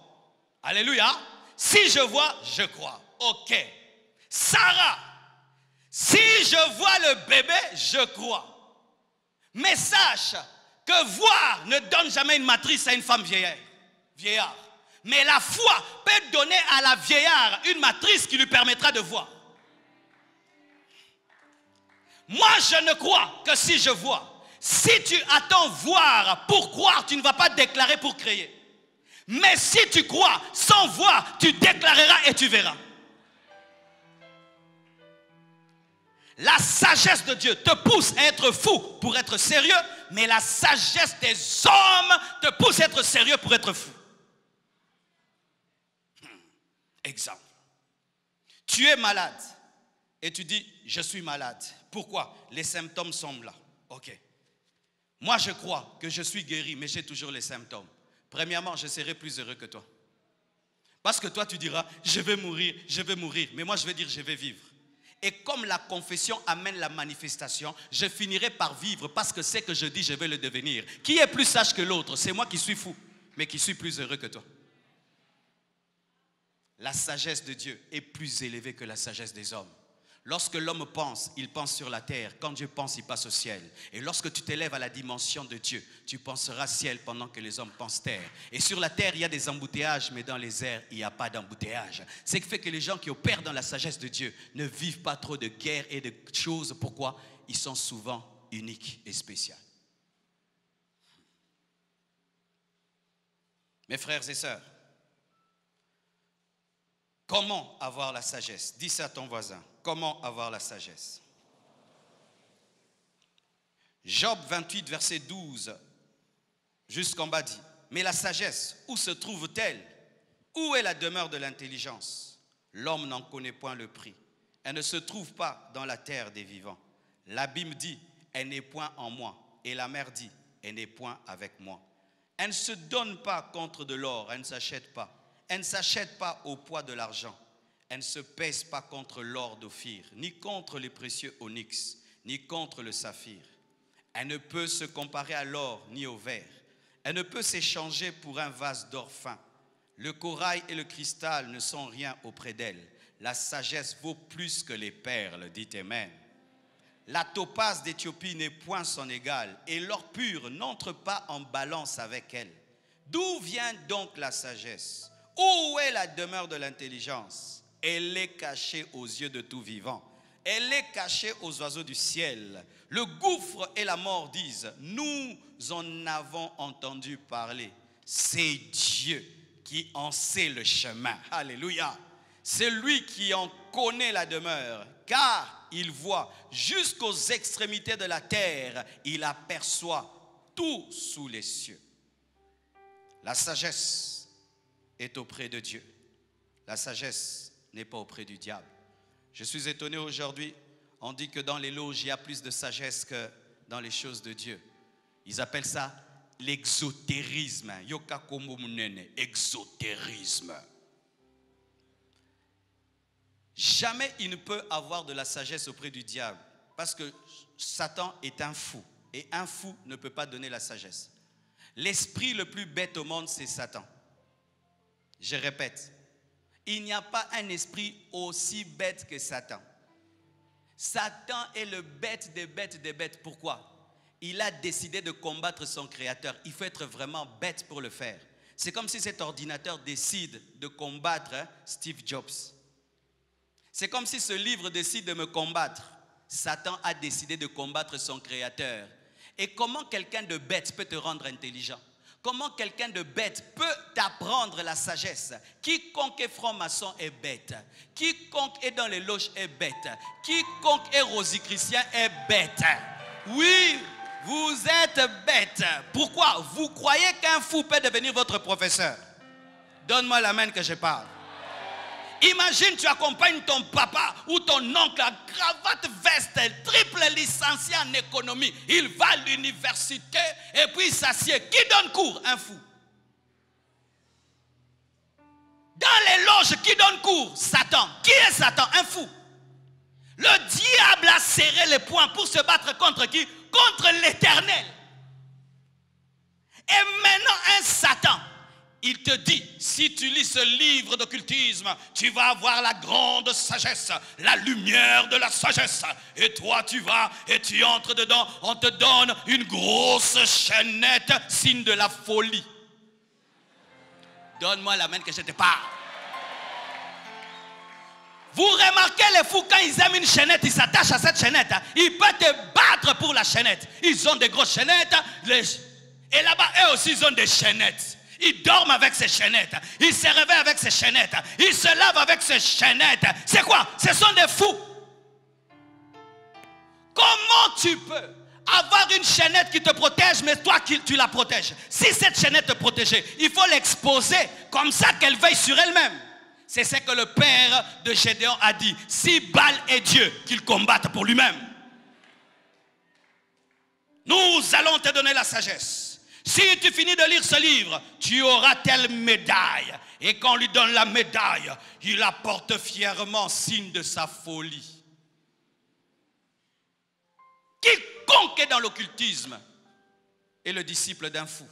Alléluia. Si je vois, je crois. Ok. Sarah, si je vois le bébé, je crois. Mais sache que voir ne donne jamais une matrice à une femme vieillard. Mais la foi peut donner à la vieillard une matrice qui lui permettra de voir. Moi, je ne crois que si je vois. Si tu attends voir pour croire, tu ne vas pas déclarer pour créer. Mais si tu crois sans voir, tu déclareras et tu verras. La sagesse de Dieu te pousse à être fou pour être sérieux, mais la sagesse des hommes te pousse à être sérieux pour être fou. Exemple. Tu es malade et tu dis, je suis malade. Pourquoi? Les symptômes sont là. Ok. Moi, je crois que je suis guéri, mais j'ai toujours les symptômes. Premièrement, je serai plus heureux que toi. Parce que toi, tu diras, je vais mourir. Mais moi, je vais dire, je vais vivre. Et comme la confession amène la manifestation, je finirai par vivre parce que ce que je dis, je vais le devenir. Qui est plus sage que l'autre? C'est moi qui suis fou, mais qui suis plus heureux que toi. La sagesse de Dieu est plus élevée que la sagesse des hommes. Lorsque l'homme pense, il pense sur la terre. Quand Dieu pense, il passe au ciel. Et lorsque tu t'élèves à la dimension de Dieu, tu penseras ciel pendant que les hommes pensent terre. Et sur la terre, il y a des embouteillages, mais dans les airs, il n'y a pas d'embouteillage. Ce qui fait que les gens qui opèrent dans la sagesse de Dieu ne vivent pas trop de guerres et de choses. Pourquoi? Ils sont souvent uniques et spéciaux. Mes frères et sœurs, comment avoir la sagesse? Dis ça à ton voisin. Comment avoir la sagesse? Job 28, verset 12, jusqu'en bas dit, mais la sagesse, où se trouve-t-elle? Où est la demeure de l'intelligence? L'homme n'en connaît point le prix. Elle ne se trouve pas dans la terre des vivants. L'abîme dit, elle n'est point en moi. Et la mer dit, elle n'est point avec moi. Elle ne se donne pas contre de l'or, elle ne s'achète pas. Elle ne s'achète pas au poids de l'argent. Elle ne se pèse pas contre l'or d'Ophir, ni contre les précieux onyx, ni contre le saphir. Elle ne peut se comparer à l'or, ni au verre. Elle ne peut s'échanger pour un vase d'or fin. Le corail et le cristal ne sont rien auprès d'elle. La sagesse vaut plus que les perles, dit Amen. La topaze d'Éthiopie n'est point son égale, et l'or pur n'entre pas en balance avec elle. D'où vient donc la sagesse? Où est la demeure de l'intelligence? Elle est cachée aux yeux de tout vivant. Elle est cachée aux oiseaux du ciel. Le gouffre et la mort disent, nous en avons entendu parler. C'est Dieu qui en sait le chemin. Alléluia. C'est lui qui en connaît la demeure, car il voit jusqu'aux extrémités de la terre. Il aperçoit tout sous les cieux. La sagesse est auprès de Dieu. La sagesse n'est pas auprès du diable. Je suis étonné aujourd'hui, on dit que dans les loges, il y a plus de sagesse que dans les choses de Dieu. Ils appellent ça l'exotérisme. Exotérisme. Jamais il ne peut avoir de la sagesse auprès du diable, parce que Satan est un fou, et un fou ne peut pas donner la sagesse. L'esprit le plus bête au monde, c'est Satan. Je répète, il n'y a pas un esprit aussi bête que Satan. Satan est le bête des bêtes des bêtes. Pourquoi? Il a décidé de combattre son créateur. Il faut être vraiment bête pour le faire. C'est comme si cet ordinateur décide de combattre Steve Jobs. C'est comme si ce livre décide de me combattre. Satan a décidé de combattre son créateur. Et comment quelqu'un de bête peut te rendre intelligent? Comment quelqu'un de bête peut t'apprendre la sagesse? Quiconque est franc-maçon est bête. Quiconque est dans les loges est bête. Quiconque est rosichristien est bête. Oui, vous êtes bête. Pourquoi? Vous croyez qu'un fou peut devenir votre professeur? Donne-moi la main que je parle. Imagine, tu accompagnes ton papa ou ton oncle à cravate veste, triple licencié en économie. Il va à l'université et puis il s'assied. Qui donne cours? Un fou. Dans les loges, qui donne cours? Satan. Qui est Satan? Un fou. Le diable a serré les poings pour se battre contre qui? Contre l'Éternel. Et maintenant, un Satan, il te dit, si tu lis ce livre d'occultisme, tu vas avoir la grande sagesse, la lumière de la sagesse. Et toi, tu vas et tu entres dedans, on te donne une grosse chaînette, signe de la folie. Donne-moi la main que je te parle. Vous remarquez les fous, quand ils aiment une chaînette, ils s'attachent à cette chaînette. Ils peuvent te battre pour la chaînette. Ils ont des grosses chaînettes. Et là-bas, eux aussi, ils ont des chaînettes. Ils dorment avec ces chaînettes. Ils se réveillent avec ces chaînettes. Ils se lavent avec ces chaînettes. C'est quoi? Ce sont des fous. Comment tu peux avoir une chaînette qui te protège, mais toi tu la protèges? Si cette chaînette te protégeait, il faut l'exposer comme ça qu'elle veille sur elle-même. C'est ce que le père de Gédéon a dit. Si Baal est Dieu, qu'il combatte pour lui-même. Nous allons te donner la sagesse. Si tu finis de lire ce livre, tu auras telle médaille. Et quand on lui donne la médaille, il la porte fièrement, signe de sa folie. Quiconque est dans l'occultisme est le disciple d'un fou.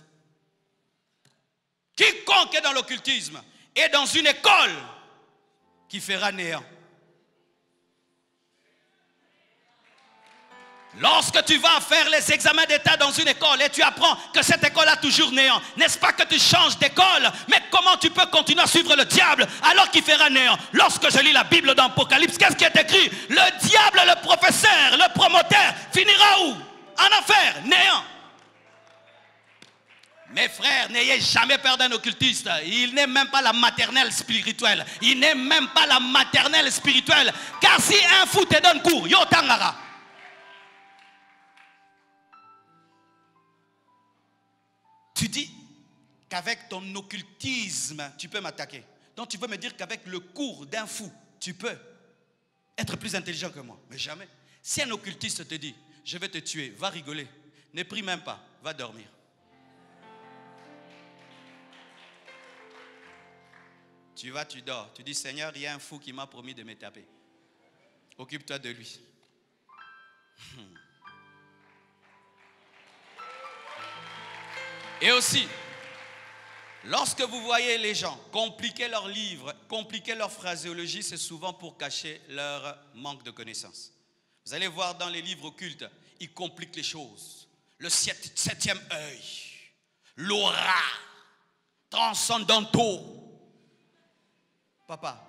Quiconque est dans l'occultisme est dans une école qui fera néant. Lorsque tu vas faire les examens d'état dans une école et tu apprends que cette école a toujours néant, n'est-ce pas que tu changes d'école? Mais comment tu peux continuer à suivre le diable alors qu'il fera néant? Lorsque je lis la Bible dans Apocalypse, qu'est-ce qui est écrit? Le diable, le professeur, le promoteur finira où? En enfer, néant. Mes frères, n'ayez jamais peur d'un occultiste. Il n'est même pas la maternelle spirituelle. Il n'est même pas la maternelle spirituelle. Car si un fou te donne cours, yo tangara. qu'avec ton occultisme, tu peux m'attaquer. Donc tu veux me dire qu'avec le cours d'un fou, tu peux être plus intelligent que moi. Mais jamais. Si un occultiste te dit, je vais te tuer, va rigoler. Ne prie même pas, va dormir. Tu vas, tu dors. Tu dis, Seigneur, il y a un fou qui m'a promis de me taper. Occupe-toi de lui. Et aussi, lorsque vous voyez les gens compliquer leurs livres, compliquer leur phraséologie, c'est souvent pour cacher leur manque de connaissances. Vous allez voir dans les livres occultes, ils compliquent les choses. Le septième œil, l'aura, transcendantaux. Papa,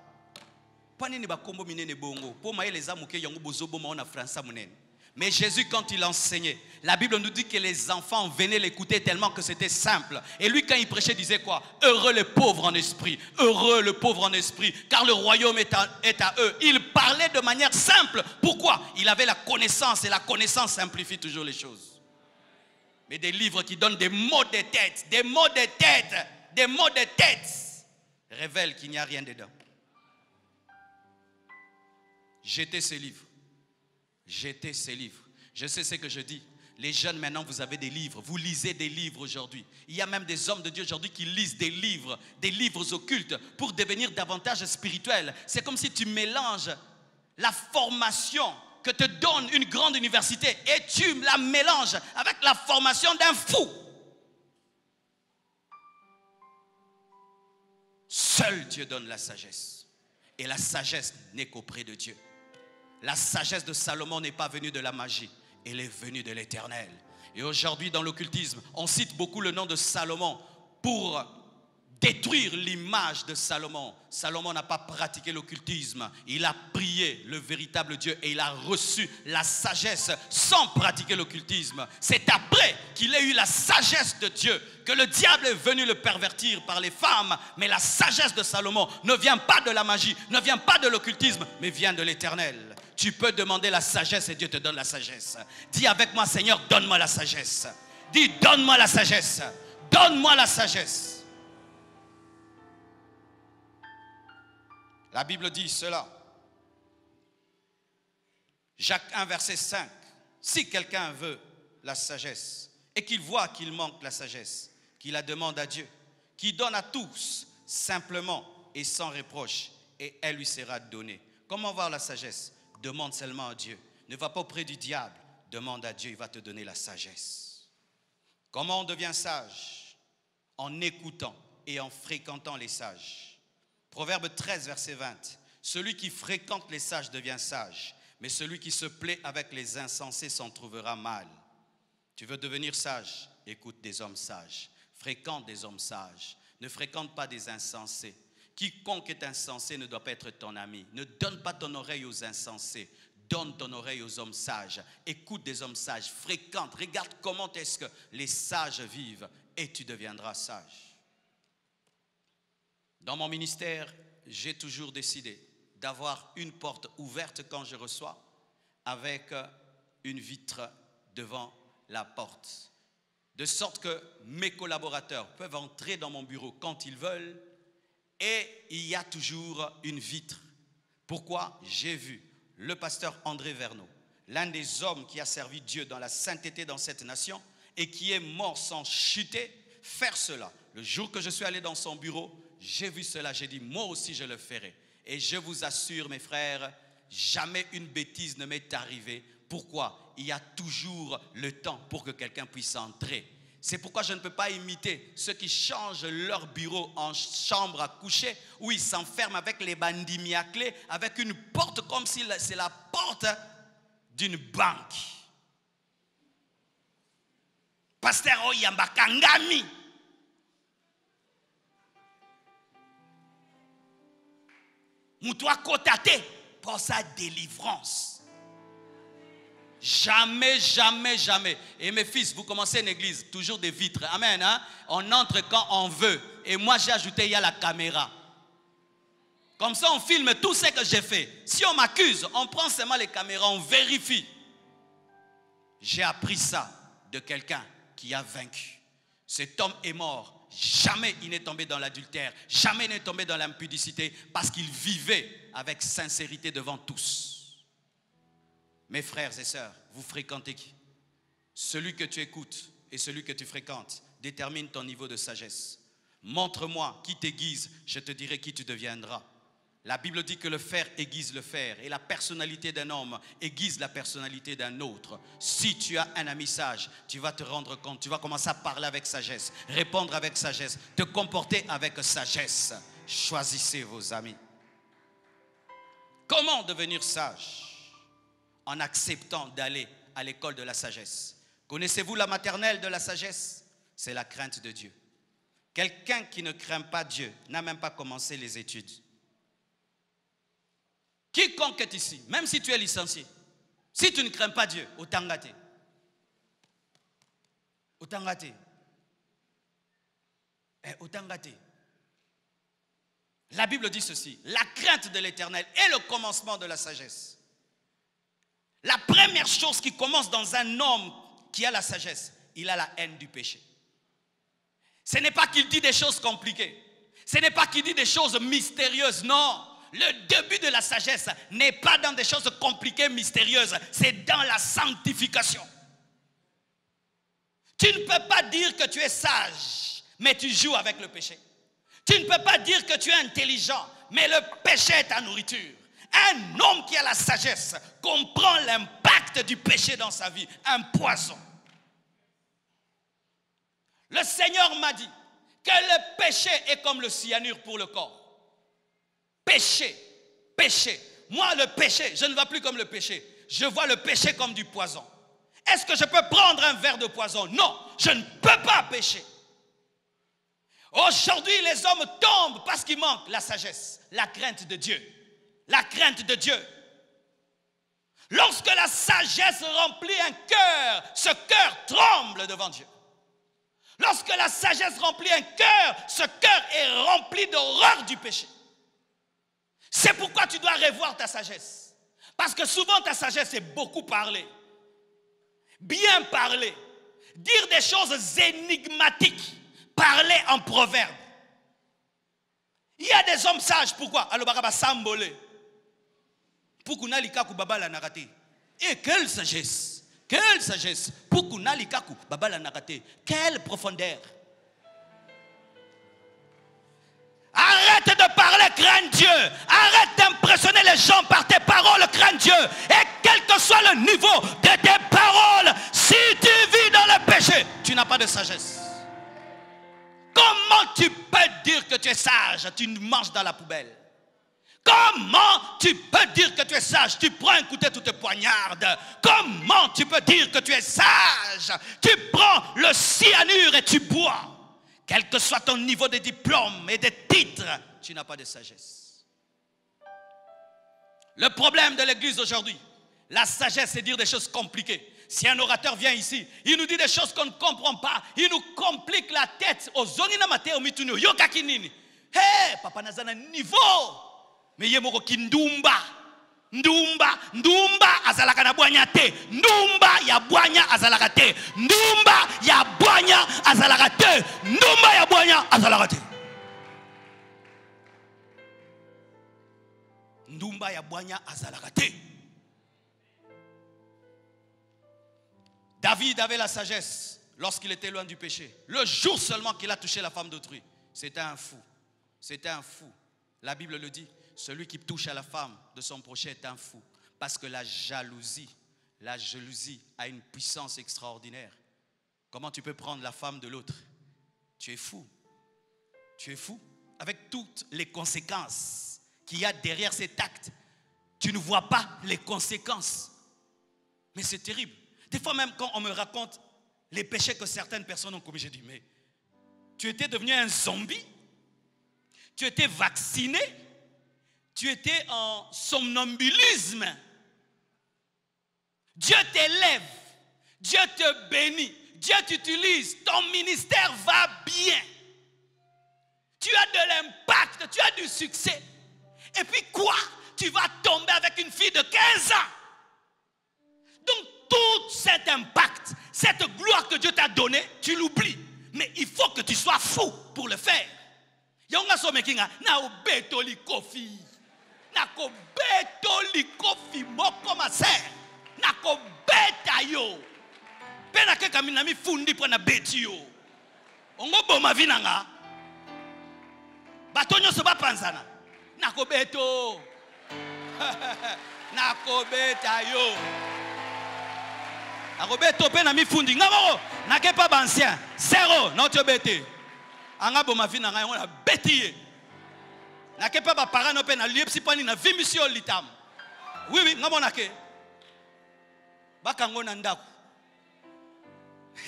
mais Jésus, quand il enseignait, la Bible nous dit que les enfants venaient l'écouter tellement que c'était simple. Et lui, quand il prêchait, disait quoi? Heureux les pauvres en esprit, heureux le pauvre en esprit, car le royaume est à eux. Il parlait de manière simple. Pourquoi? Il avait la connaissance, et la connaissance simplifie toujours les choses. Mais des livres qui donnent des mots de tête, des mots de tête, des mots de tête, révèlent qu'il n'y a rien dedans. Jetez ces livres. Jetez ces livres. Je sais ce que je dis. Les jeunes maintenant, vous avez des livres. Vous lisez des livres aujourd'hui. Il y a même des hommes de Dieu aujourd'hui qui lisent des livres occultes pour devenir davantage spirituels. C'est comme si tu mélanges la formation que te donne une grande université et tu la mélanges avec la formation d'un fou. Seul Dieu donne la sagesse. Et la sagesse n'est qu'auprès de Dieu. La sagesse de Salomon n'est pas venue de la magie, elle est venue de l'Éternel. Et aujourd'hui dans l'occultisme, on cite beaucoup le nom de Salomon pour détruire l'image de Salomon. Salomon n'a pas pratiqué l'occultisme, il a prié le véritable Dieu et il a reçu la sagesse sans pratiquer l'occultisme. C'est après qu'il ait eu la sagesse de Dieu que le diable est venu le pervertir par les femmes. Mais la sagesse de Salomon ne vient pas de la magie, ne vient pas de l'occultisme, mais vient de l'Éternel. Tu peux demander la sagesse et Dieu te donne la sagesse. Dis avec moi, Seigneur, donne-moi la sagesse. Dis, donne-moi la sagesse. Donne-moi la sagesse. La Bible dit cela. Jacques 1, verset 5. Si quelqu'un veut la sagesse et qu'il voit qu'il manque la sagesse, qu'il la demande à Dieu, qui donne à tous simplement et sans reproche, et elle lui sera donnée. Comment voir la sagesse? Demande seulement à Dieu. Ne va pas auprès du diable. Demande à Dieu, il va te donner la sagesse. Comment on devient sage? En écoutant et en fréquentant les sages. Proverbe 13, verset 20. Celui qui fréquente les sages devient sage, mais celui qui se plaît avec les insensés s'en trouvera mal. Tu veux devenir sage? Écoute des hommes sages. Fréquente des hommes sages. Ne fréquente pas des insensés. Quiconque est insensé ne doit pas être ton ami. Ne donne pas ton oreille aux insensés. Donne ton oreille aux hommes sages. Écoute des hommes sages. Fréquente. Regarde comment est-ce que les sages vivent et tu deviendras sage. Dans mon ministère, j'ai toujours décidé d'avoir une porte ouverte quand je reçois avec une vitre devant la porte. De sorte que mes collaborateurs peuvent entrer dans mon bureau quand ils veulent. Et il y a toujours une vitre. Pourquoi? J'ai vu le pasteur André Verneau, l'un des hommes qui a servi Dieu dans la sainteté dans cette nation et qui est mort sans chuter, faire cela. Le jour que je suis allé dans son bureau, j'ai vu cela, j'ai dit moi aussi je le ferai. Et je vous assure mes frères, jamais une bêtise ne m'est arrivée. Pourquoi? Il y a toujours le temps pour que quelqu'un puisse entrer. C'est pourquoi je ne peux pas imiter ceux qui changent leur bureau en chambre à coucher, où ils s'enferment avec les bandits à clé, avec une porte comme si c'est la porte d'une banque. Pasteur Oyamba Kangami. Moutoua Kotate pour sa délivrance. Jamais, jamais, jamais. Et mes fils, vous commencez une église, toujours des vitres. Amen. Hein? On entre quand on veut. Et moi, j'ai ajouté, il y a la caméra. Comme ça, on filme tout ce que j'ai fait. Si on m'accuse, on prend seulement les caméras, on vérifie. J'ai appris ça de quelqu'un qui a vaincu. Cet homme est mort jamais il n'est tombé dans l'adultère, jamais il n'est tombé dans l'impudicité, parce qu'il vivait avec sincérité devant tous. Mes frères et sœurs, vous fréquentez qui? Celui que tu écoutes et celui que tu fréquentes détermine ton niveau de sagesse. Montre-moi qui t'aiguise, je te dirai qui tu deviendras. La Bible dit que le fer aiguise le fer et la personnalité d'un homme aiguise la personnalité d'un autre. Si tu as un ami sage, tu vas te rendre compte, tu vas commencer à parler avec sagesse, répondre avec sagesse, te comporter avec sagesse. Choisissez vos amis. Comment devenir sage? En acceptant d'aller à l'école de la sagesse. Connaissez-vous la maternelle de la sagesse? C'est la crainte de Dieu. Quelqu'un qui ne craint pas Dieu n'a même pas commencé les études. Quiconque est ici, même si tu es licencié, si tu ne crains pas Dieu, autant gâté. Autant gâté. Autant gâté. La Bible dit ceci: la crainte de l'Éternel est le commencement de la sagesse. La première chose qui commence dans un homme qui a la sagesse, il a la haine du péché. Ce n'est pas qu'il dit des choses compliquées. Ce n'est pas qu'il dit des choses mystérieuses, non. Le début de la sagesse n'est pas dans des choses compliquées, mystérieuses. C'est dans la sanctification. Tu ne peux pas dire que tu es sage, mais tu joues avec le péché. Tu ne peux pas dire que tu es intelligent, mais le péché est ta nourriture. Un homme qui a la sagesse comprend l'impact du péché dans sa vie. Un poison. Le Seigneur m'a dit que le péché est comme le cyanure pour le corps. Péché, péché. Moi, le péché, je ne vois plus comme le péché. Je vois le péché comme du poison. Est-ce que je peux prendre un verre de poison? Non, je ne peux pas pécher. Aujourd'hui, les hommes tombent parce qu'il manque la sagesse, la crainte de Dieu. La crainte de Dieu. Lorsque la sagesse remplit un cœur, ce cœur tremble devant Dieu. Lorsque la sagesse remplit un cœur, ce cœur est rempli d'horreur du péché. C'est pourquoi tu dois revoir ta sagesse. Parce que souvent ta sagesse est beaucoup parler. Bien parler. Dire des choses énigmatiques. Parler en proverbe. Il y a des hommes sages. Pourquoi? Alobakaba sambolé. Pourquoi likaku baba la narate? Et quelle sagesse! Quelle sagesse! Pourquoi likaku baba la narate? Quelle profondeur! Arrête de parler, crains Dieu. Arrête d'impressionner les gens par tes paroles, crains Dieu. Et quel que soit le niveau de tes paroles, si tu vis dans le péché, tu n'as pas de sagesse. Comment tu peux dire que tu es sage? Tu manges dans la poubelle. Comment tu peux dire que tu es sage? Tu prends un couteau, tu te poignardes. Comment tu peux dire que tu es sage? Tu prends le cyanure et tu bois. Quel que soit ton niveau de diplôme et de titres, tu n'as pas de sagesse. Le problème de l'église aujourd'hui, la sagesse, c'est dire des choses compliquées. Si un orateur vient ici, il nous dit des choses qu'on ne comprend pas, il nous complique la tête. Hé, papa nazana niveau. Mais yemoko kindumba. Ndumba azalaka na bwanya te. Ndumba ya bwanya azalaka te. Ndumba ya bwanya azalaka te. Ndumba ya bwanya azalaka te. Ndumba ya bwanya azalaka te. David avait la sagesse lorsqu'il était loin du péché. Le jour seulement qu'il a touché la femme d'autrui, c'était un fou. C'était un fou. La Bible le dit. Celui qui touche à la femme de son prochain est un fou. Parce que la jalousie a une puissance extraordinaire. Comment tu peux prendre la femme de l'autre? Tu es fou. Tu es fou. Avec toutes les conséquences qu'il y a derrière cet acte. Tu ne vois pas les conséquences. Mais c'est terrible. Des fois même quand on me raconte les péchés que certaines personnes ont commis, je dis, mais tu étais devenu un zombie? Tu étais vacciné? Tu étais en somnambulisme. Dieu t'élève. Dieu te bénit. Dieu t'utilise. Ton ministère va bien. Tu as de l'impact. Tu as du succès. Et puis quoi? Tu vas tomber avec une fille de 15 ans. Donc tout cet impact, cette gloire que Dieu t'a donnée, tu l'oublies. Mais il faut que tu sois fou pour le faire. Yonga so mekinga na obeto li kofi. Na ko beto li kofi moko ma ser. Na ko beta yo. Pena ke kamina mi fundi po na beti yo. Ongo boma vinanga. Batonyo so ba panzana. Na ko beto. Na ko beta yo. Na ko beto pena mi fundi ngamo na ke pa bancien. Zéro non te bete. Anga boma vinanga yon na beti. Na ke pa ba parano pe na liepsi pani na vimisio litam. Oui oui ngamo na ke. Bakango na ndako.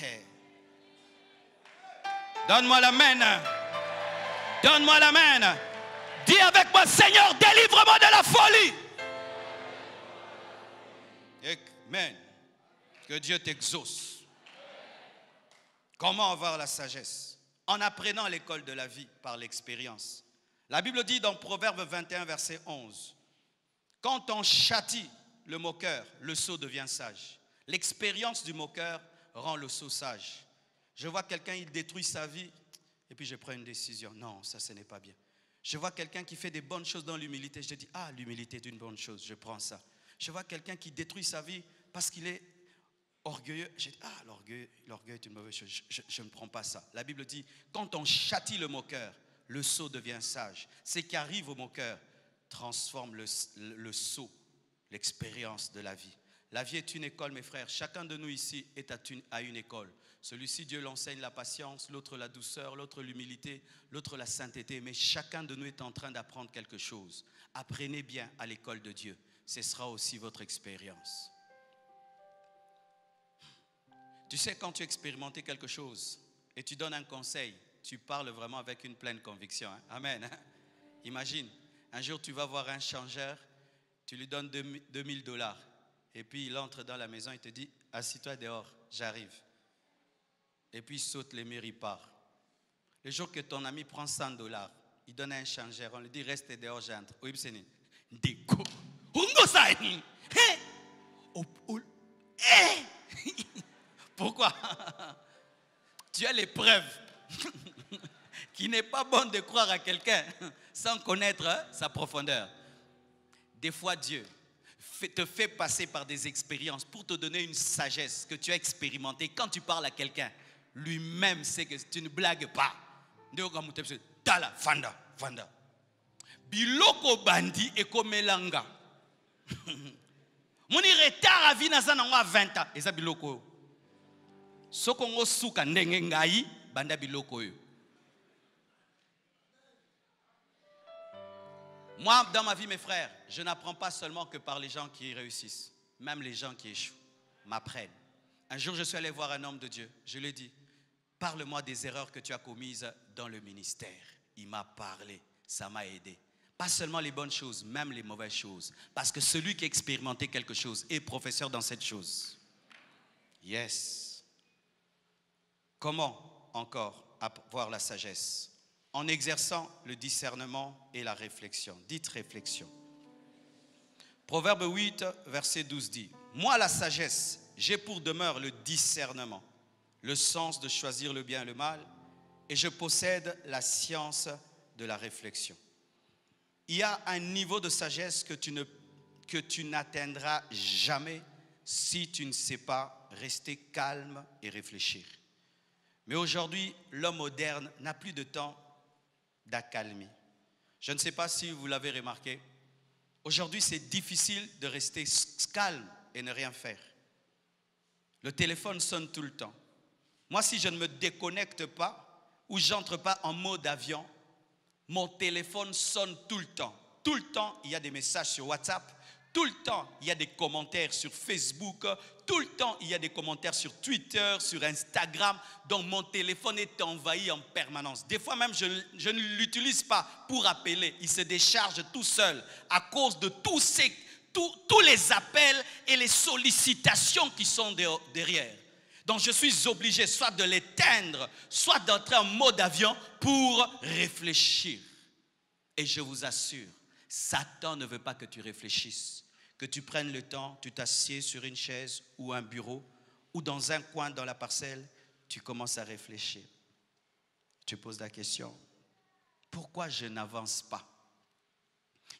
Hey. Donne-moi la main. Donne-moi la main. Dis avec moi, Seigneur, délivre-moi de la folie. Amen. Que Dieu t'exauce. Comment avoir la sagesse? En apprenant à l'école de la vie par l'expérience. La Bible dit dans Proverbe 21, verset 11, quand on châtie le moqueur, le sot devient sage. L'expérience du moqueur rend le sot sage. Je vois quelqu'un, il détruit sa vie et puis je prends une décision. Non, ça ce n'est pas bien. Je vois quelqu'un qui fait des bonnes choses dans l'humilité. Je dis, ah, l'humilité est une bonne chose, je prends ça. Je vois quelqu'un qui détruit sa vie parce qu'il est orgueilleux. Je dis, ah, l'orgueil est une mauvaise chose, je ne prends pas ça. La Bible dit, quand on châtie le moqueur, le sot devient sage. Ce qui arrive au moqueur transforme le sot, l'expérience de la vie. La vie est une école, mes frères. Chacun de nous ici est à une école. Celui-ci, Dieu l'enseigne la patience, l'autre la douceur, l'autre l'humilité, l'autre la sainteté. Mais chacun de nous est en train d'apprendre quelque chose. Apprenez bien à l'école de Dieu. Ce sera aussi votre expérience. Tu sais, quand tu as expérimenté quelque chose et tu donnes un conseil, tu parles vraiment avec une pleine conviction. Hein? Amen. Hein? Imagine, un jour tu vas voir un changeur, tu lui donnes $2000. Et puis il entre dans la maison, il te dit, assis-toi dehors, j'arrive. Et puis il saute les murs, il part. Le jour que ton ami prend $100, il donne à un changeur, on lui dit, reste dehors, j'entre. Oui, c'est une déco. Pourquoi? Tu as les preuves qu'il n'est pas bon de croire à quelqu'un sans connaître sa profondeur. Des fois, Dieu te fait passer par des expériences pour te donner une sagesse que tu as expérimentée. Quand tu parles à quelqu'un, lui-même sait que tu ne blagues pas. Tala, fanda, fanda. Biloko bandi et komelanga. Moni retard à vie na 20 ans. Et ça biloko. Sokongo suka ndenge ngai banda biloko yo. Moi, dans ma vie, mes frères, je n'apprends pas seulement que par les gens qui réussissent. Même les gens qui échouent m'apprennent. Un jour, je suis allé voir un homme de Dieu. Je lui ai dit, parle-moi des erreurs que tu as commises dans le ministère. Il m'a parlé, ça m'a aidé. Pas seulement les bonnes choses, même les mauvaises choses. Parce que celui qui a expérimenté quelque chose est professeur dans cette chose. Yes. Comment encore avoir la sagesse? En exerçant le discernement et la réflexion. Dites réflexion. Proverbe 8, verset 12 dit, moi la sagesse, j'ai pour demeure le discernement, le sens de choisir le bien et le mal, et je possède la science de la réflexion. Il y a un niveau de sagesse que tu n'atteindras jamais si tu ne sais pas rester calme et réfléchir. Mais aujourd'hui, l'homme moderne n'a plus de temps d'accalmie. Je ne sais pas si vous l'avez remarqué. Aujourd'hui, c'est difficile de rester calme et ne rien faire. Le téléphone sonne tout le temps. Moi, si je ne me déconnecte pas ou j'entre pas en mode avion, mon téléphone sonne tout le temps. Tout le temps, il y a des messages sur WhatsApp. Tout le temps, il y a des commentaires sur Facebook. Tout le temps, il y a des commentaires sur Twitter, sur Instagram. Donc, mon téléphone est envahi en permanence. Des fois même, je ne l'utilise pas pour appeler. Il se décharge tout seul à cause de tous les appels et les sollicitations qui sont derrière. Donc, je suis obligé soit de l'éteindre, soit d'entrer en mode avion pour réfléchir. Et je vous assure, Satan ne veut pas que tu réfléchisses, que tu prennes le temps, tu t'assieds sur une chaise ou un bureau ou dans un coin dans la parcelle, tu commences à réfléchir. te poses la question, pourquoi je n'avance pas?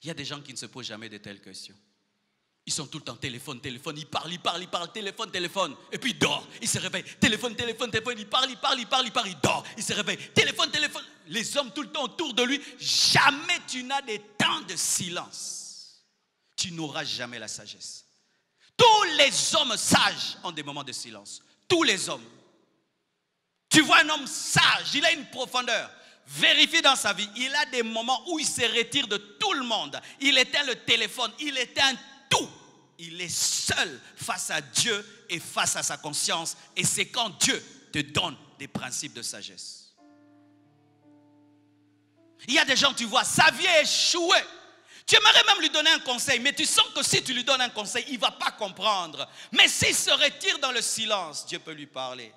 Il y a des gens qui ne se posent jamais de telles questions. Ils sont tout le temps téléphone, ils parlent, téléphone. Et puis ils dorment, ils se réveillent. Téléphone, ils parlent, ils dorment. Ils se réveillent. Téléphone. Les hommes tout le temps autour de lui. Jamais tu n'as des temps de silence. Tu n'auras jamais la sagesse. Tous les hommes sages ont des moments de silence. Tous les hommes. Tu vois un homme sage, il a une profondeur. Vérifie dans sa vie, il a des moments où il se retire de tout le monde. Il éteint le téléphone, il éteint tout. Il est seul face à Dieu et face à sa conscience. Et c'est quand Dieu te donne des principes de sagesse. Il y a des gens, tu vois, sa vie est échouée. Tu aimerais même lui donner un conseil, mais tu sens que si tu lui donnes un conseil, il ne va pas comprendre. Mais s'il se retire dans le silence, Dieu peut lui parler.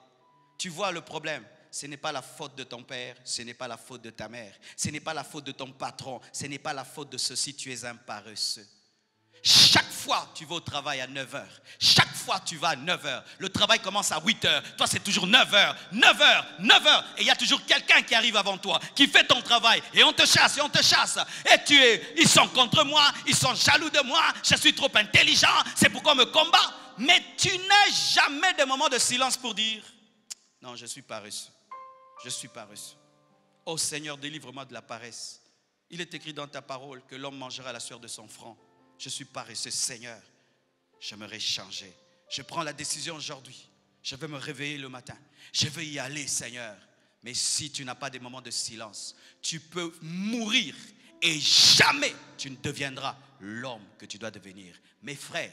Tu vois le problème, ce n'est pas la faute de ton père, ce n'est pas la faute de ta mère, ce n'est pas la faute de ton patron, ce n'est pas la faute de ceci, tu es un paresseux. Chaque fois tu vas au travail à 9h, chaque fois tu vas à 9h, le travail commence à 8h, toi c'est toujours 9h, et il y a toujours quelqu'un qui arrive avant toi, qui fait ton travail, et on te chasse, et ils sont contre moi, ils sont jaloux de moi, je suis trop intelligent, c'est pourquoi on me combat. Mais tu n'as jamais de moment de silence pour dire, non, je suis paresseux. Oh Seigneur, délivre-moi de la paresse. Il est écrit dans ta parole que l'homme mangera la sueur de son front. Je suis paresseux, Seigneur. J'aimerais changer. Je prends la décision aujourd'hui. Je vais me réveiller le matin. Je vais y aller, Seigneur. Mais si tu n'as pas des moments de silence, tu peux mourir et jamais tu ne deviendras l'homme que tu dois devenir. Mes frères,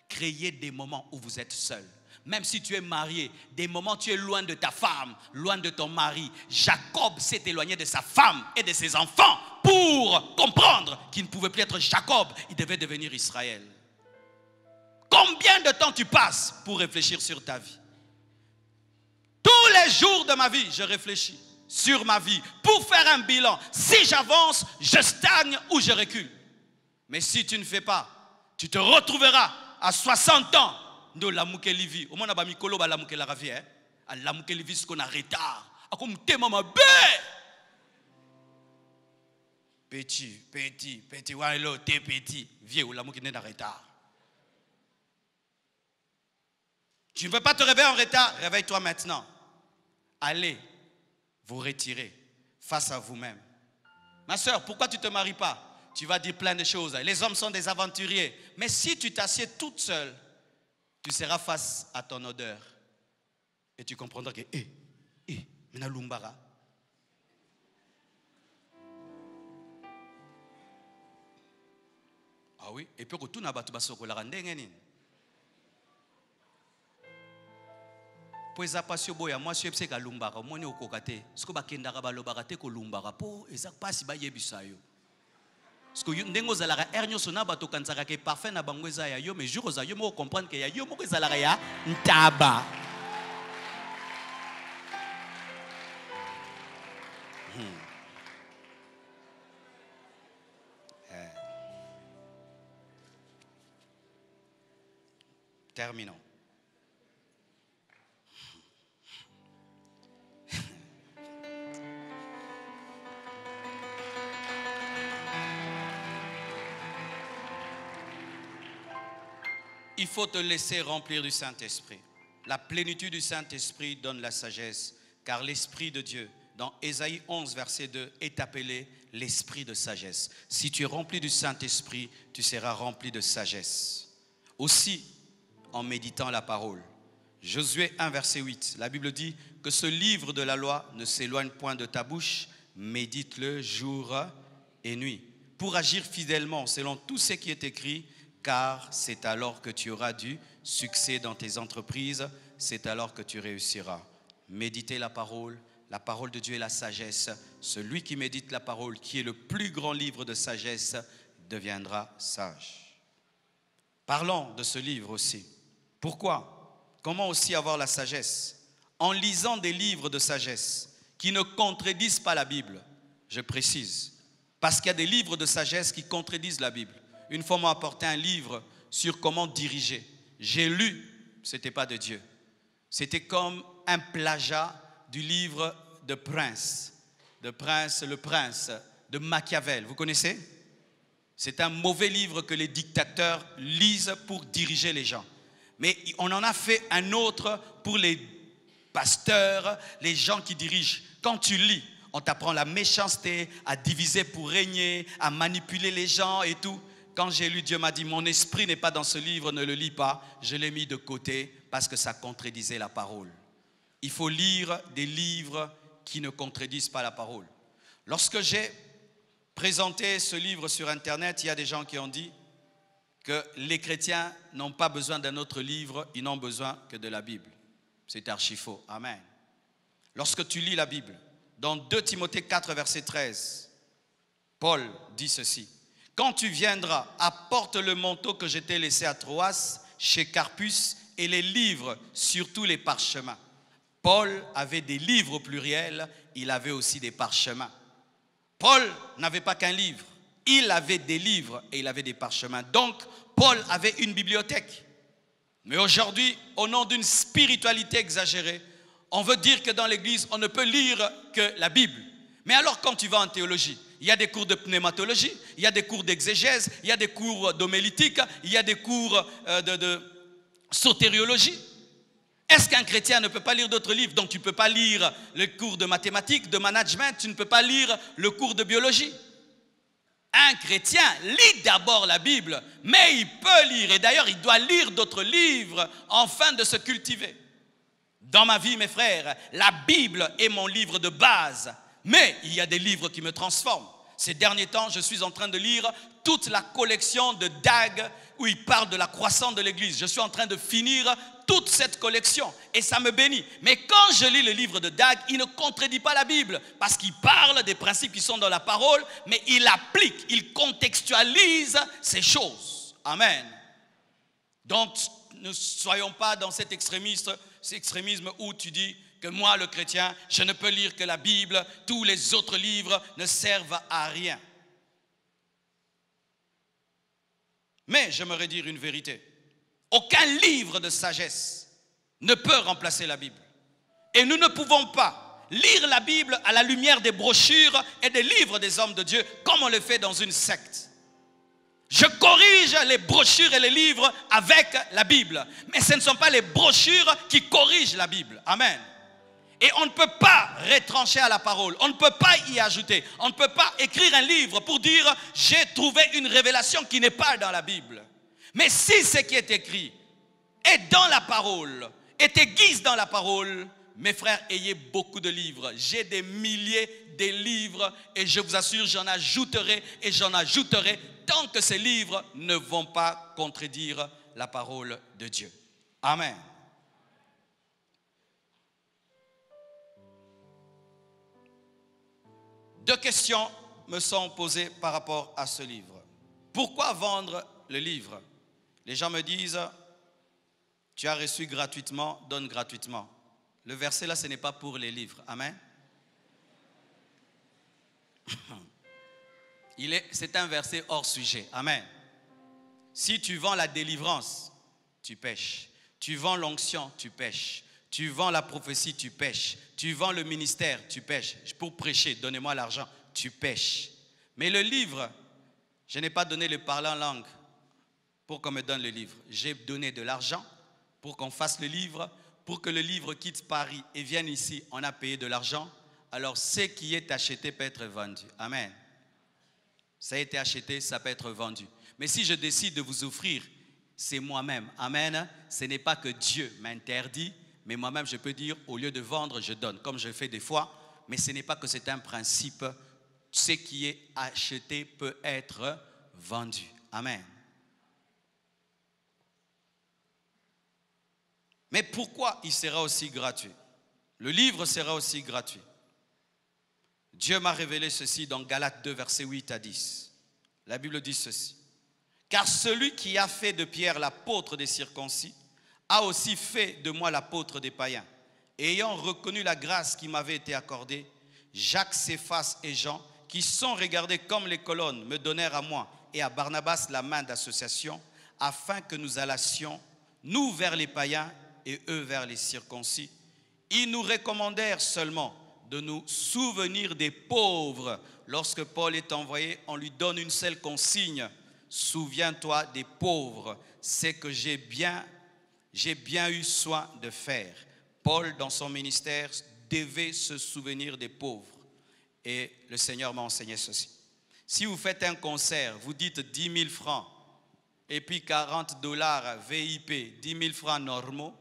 créez des moments où vous êtes seuls. Même si tu es marié, des moments où tu es loin de ta femme, loin de ton mari. Jacob s'est éloigné de sa femme et de ses enfants pour comprendre qu'il ne pouvait plus être Jacob, il devait devenir Israël. Combien de temps tu passes pour réfléchir sur ta vie? Tous les jours de ma vie, je réfléchis sur ma vie pour faire un bilan. Si j'avance, je stagne ou je recule. Mais si tu ne fais pas, tu te retrouveras à 60 ans. Ndo lamuke livi omona ba mikolo ba lamuke la ravi a lamuke livi ce qu'on a retard ako mutema mabe petit walo te petit vieux lamuke n'est en retard. Tu ne veux pas te réveiller en retard, réveille-toi maintenant. Allez vous retirer face à vous-même. Ma soeur, pourquoi tu ne te maries pas? Tu vas dire plein de choses. Les hommes sont des aventuriers. Mais si tu t'assieds toute seule, tu seras face à ton odeur et tu comprendras que mena lumbara. Ah oui, et puis que tout n'a pas tout basoko la rendenge nini. Poeza pasio boya moi suis pseka lumbara moni okokate. Ce que bakendaka balobaka te ko lumbara po ezak pasi ba yebisayo. Parce que ndengo zalaka ernyo sona bato kansaka ke parfait na bango eza ya yo mais jour za yo mo comprendre que ya yo mo ezalaka ya ntaba. Terminons. Il faut te laisser remplir du Saint-Esprit. La plénitude du Saint-Esprit donne la sagesse, car l'Esprit de Dieu, dans Ésaïe 11, verset 2, est appelé l'Esprit de sagesse. Si tu es rempli du Saint-Esprit, tu seras rempli de sagesse. Aussi, en méditant la parole. Josué 1, verset 8, la Bible dit que ce livre de la loi ne s'éloigne point de ta bouche, médite-le jour et nuit, pour agir fidèlement selon tout ce qui est écrit, car c'est alors que tu auras du succès dans tes entreprises, c'est alors que tu réussiras. Méditez la parole de Dieu est la sagesse. Celui qui médite la parole, qui est le plus grand livre de sagesse, deviendra sage. Parlons de ce livre aussi. Pourquoi? Comment aussi avoir la sagesse? En lisant des livres de sagesse qui ne contredisent pas la Bible, je précise, parce qu'il y a des livres de sagesse qui contredisent la Bible. Une fois, on m'a apporté un livre sur comment diriger. J'ai lu, ce n'était pas de Dieu. C'était comme un plagiat du livre de Prince. Le Prince de Machiavel. Vous connaissez? C'est un mauvais livre que les dictateurs lisent pour diriger les gens. Mais on en a fait un autre pour les pasteurs, les gens qui dirigent. Quand tu lis, on t'apprend la méchanceté, à diviser pour régner, à manipuler les gens et tout. Quand j'ai lu, Dieu m'a dit, mon esprit n'est pas dans ce livre, ne le lis pas. Je l'ai mis de côté parce que ça contredisait la parole. Il faut lire des livres qui ne contredisent pas la parole. Lorsque j'ai présenté ce livre sur Internet, il y a des gens qui ont dit que les chrétiens n'ont pas besoin d'un autre livre, ils n'ont besoin que de la Bible. C'est archi faux. Amen. Lorsque tu lis la Bible, dans 2 Timothée 4, verset 13, Paul dit ceci. Quand tu viendras, apporte le manteau que je t'ai laissé à Troas, chez Carpus, et les livres, surtout les parchemins. Paul avait des livres au pluriel, il avait aussi des parchemins. Paul n'avait pas qu'un livre, il avait des livres et il avait des parchemins. Donc, Paul avait une bibliothèque. Mais aujourd'hui, au nom d'une spiritualité exagérée, on veut dire que dans l'église, on ne peut lire que la Bible. Mais alors, quand tu vas en théologie, il y a des cours de pneumatologie, il y a des cours d'exégèse, il y a des cours d'homélétique, il y a des cours de sotériologie. Est-ce qu'un chrétien ne peut pas lire d'autres livres? Donc tu ne peux pas lire le cours de mathématiques, de management, tu ne peux pas lire le cours de biologie. Un chrétien lit d'abord la Bible, mais il peut lire, et d'ailleurs il doit lire d'autres livres afin de se cultiver. Dans ma vie, mes frères, la Bible est mon livre de base, mais il y a des livres qui me transforment. Ces derniers temps, je suis en train de lire toute la collection de Dag où il parle de la croissance de l'Église. Je suis en train de finir toute cette collection et ça me bénit. Mais quand je lis le livre de Dag, il ne contredit pas la Bible parce qu'il parle des principes qui sont dans la parole, mais il applique, il contextualise ces choses. Amen. Donc, ne soyons pas dans cet extrémisme où tu dis que moi, le chrétien, je ne peux lire que la Bible, tous les autres livres ne servent à rien. Mais j'aimerais dire une vérité. Aucun livre de sagesse ne peut remplacer la Bible. Et nous ne pouvons pas lire la Bible à la lumière des brochures et des livres des hommes de Dieu comme on le fait dans une secte. Je corrige les brochures et les livres avec la Bible. Mais ce ne sont pas les brochures qui corrigent la Bible. Amen. Et on ne peut pas retrancher à la parole, on ne peut pas y ajouter, on ne peut pas écrire un livre pour dire « j'ai trouvé une révélation qui n'est pas dans la Bible ». Mais si ce qui est écrit est dans la parole, est aiguise dans la parole, mes frères, ayez beaucoup de livres. J'ai des milliers de livres et je vous assure, j'en ajouterai et j'en ajouterai tant que ces livres ne vont pas contredire la parole de Dieu. Amen. Deux questions me sont posées par rapport à ce livre. Pourquoi vendre le livre? Les gens me disent, tu as reçu gratuitement, donne gratuitement. Le verset là, ce n'est pas pour les livres. Amen. C'est un verset hors sujet. Amen. Si tu vends la délivrance, tu pèches. Tu vends l'onction, tu pèches. Tu vends la prophétie, tu pèches. Tu vends le ministère, tu pèches. Pour prêcher, donnez-moi l'argent, tu pèches. Mais le livre, je n'ai pas donné le parler en langue pour qu'on me donne le livre. J'ai donné de l'argent pour qu'on fasse le livre, pour que le livre quitte Paris et vienne ici. On a payé de l'argent. Alors, ce qui est acheté peut être vendu. Amen. Ça a été acheté, ça peut être vendu. Mais si je décide de vous offrir, c'est moi-même. Amen. Ce n'est pas que Dieu m'interdit, mais moi-même, je peux dire, au lieu de vendre, je donne, comme je fais des fois. Mais ce n'est pas que c'est un principe. Ce qui est acheté peut être vendu. Amen. Mais pourquoi il sera aussi gratuit? Le livre sera aussi gratuit. Dieu m'a révélé ceci dans Galates 2, versets 8 à 10. La Bible dit ceci. Car celui qui a fait de Pierre l'apôtre des circoncis a aussi fait de moi l'apôtre des païens. Et ayant reconnu la grâce qui m'avait été accordée, Jacques, Céphas et Jean, qui sont regardés comme les colonnes, me donnèrent à moi et à Barnabas la main d'association, afin que nous allassions, nous vers les païens et eux vers les circoncis. Ils nous recommandèrent seulement de nous souvenir des pauvres. Lorsque Paul est envoyé, on lui donne une seule consigne. Souviens-toi des pauvres. C'est que j'ai bien eu soin de faire. Paul, dans son ministère, devait se souvenir des pauvres. Et le Seigneur m'a enseigné ceci. Si vous faites un concert, vous dites 10 000 francs, et puis 40 $ VIP, 10 000 francs normaux,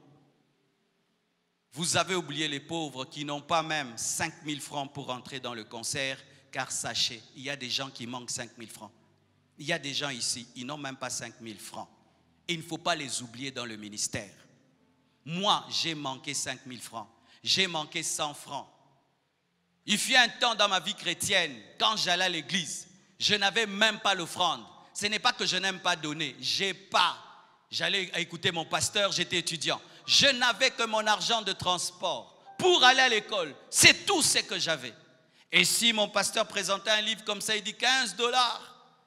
vous avez oublié les pauvres qui n'ont pas même 5 000 francs pour entrer dans le concert, car sachez, il y a des gens qui manquent 5 000 francs. Il y a des gens ici, ils n'ont même pas 5 000 francs. Et il ne faut pas les oublier dans le ministère. Moi, j'ai manqué 5 000 francs. J'ai manqué 100 francs. Il fut un temps dans ma vie chrétienne, quand j'allais à l'église, je n'avais même pas l'offrande. Ce n'est pas que je n'aime pas donner, j'ai pas. J'allais écouter mon pasteur, j'étais étudiant. Je n'avais que mon argent de transport pour aller à l'école. C'est tout ce que j'avais. Et si mon pasteur présentait un livre comme ça, il dit 15 $,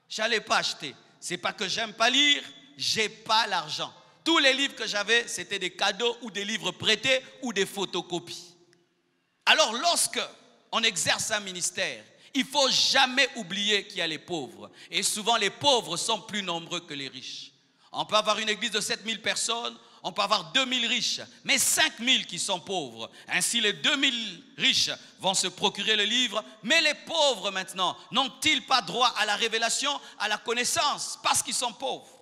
je n'allais pas acheter. Ce n'est pas que j'aime pas lire, j'ai pas l'argent. Tous les livres que j'avais, c'était des cadeaux ou des livres prêtés ou des photocopies. Alors lorsque on exerce un ministère, il ne faut jamais oublier qu'il y a les pauvres. Et souvent, les pauvres sont plus nombreux que les riches. On peut avoir une église de 7 000 personnes, on peut avoir 2 000 riches, mais 5 000 qui sont pauvres. Ainsi, les 2 000 riches vont se procurer le livre, mais les pauvres maintenant, n'ont-ils pas droit à la révélation, à la connaissance, parce qu'ils sont pauvres?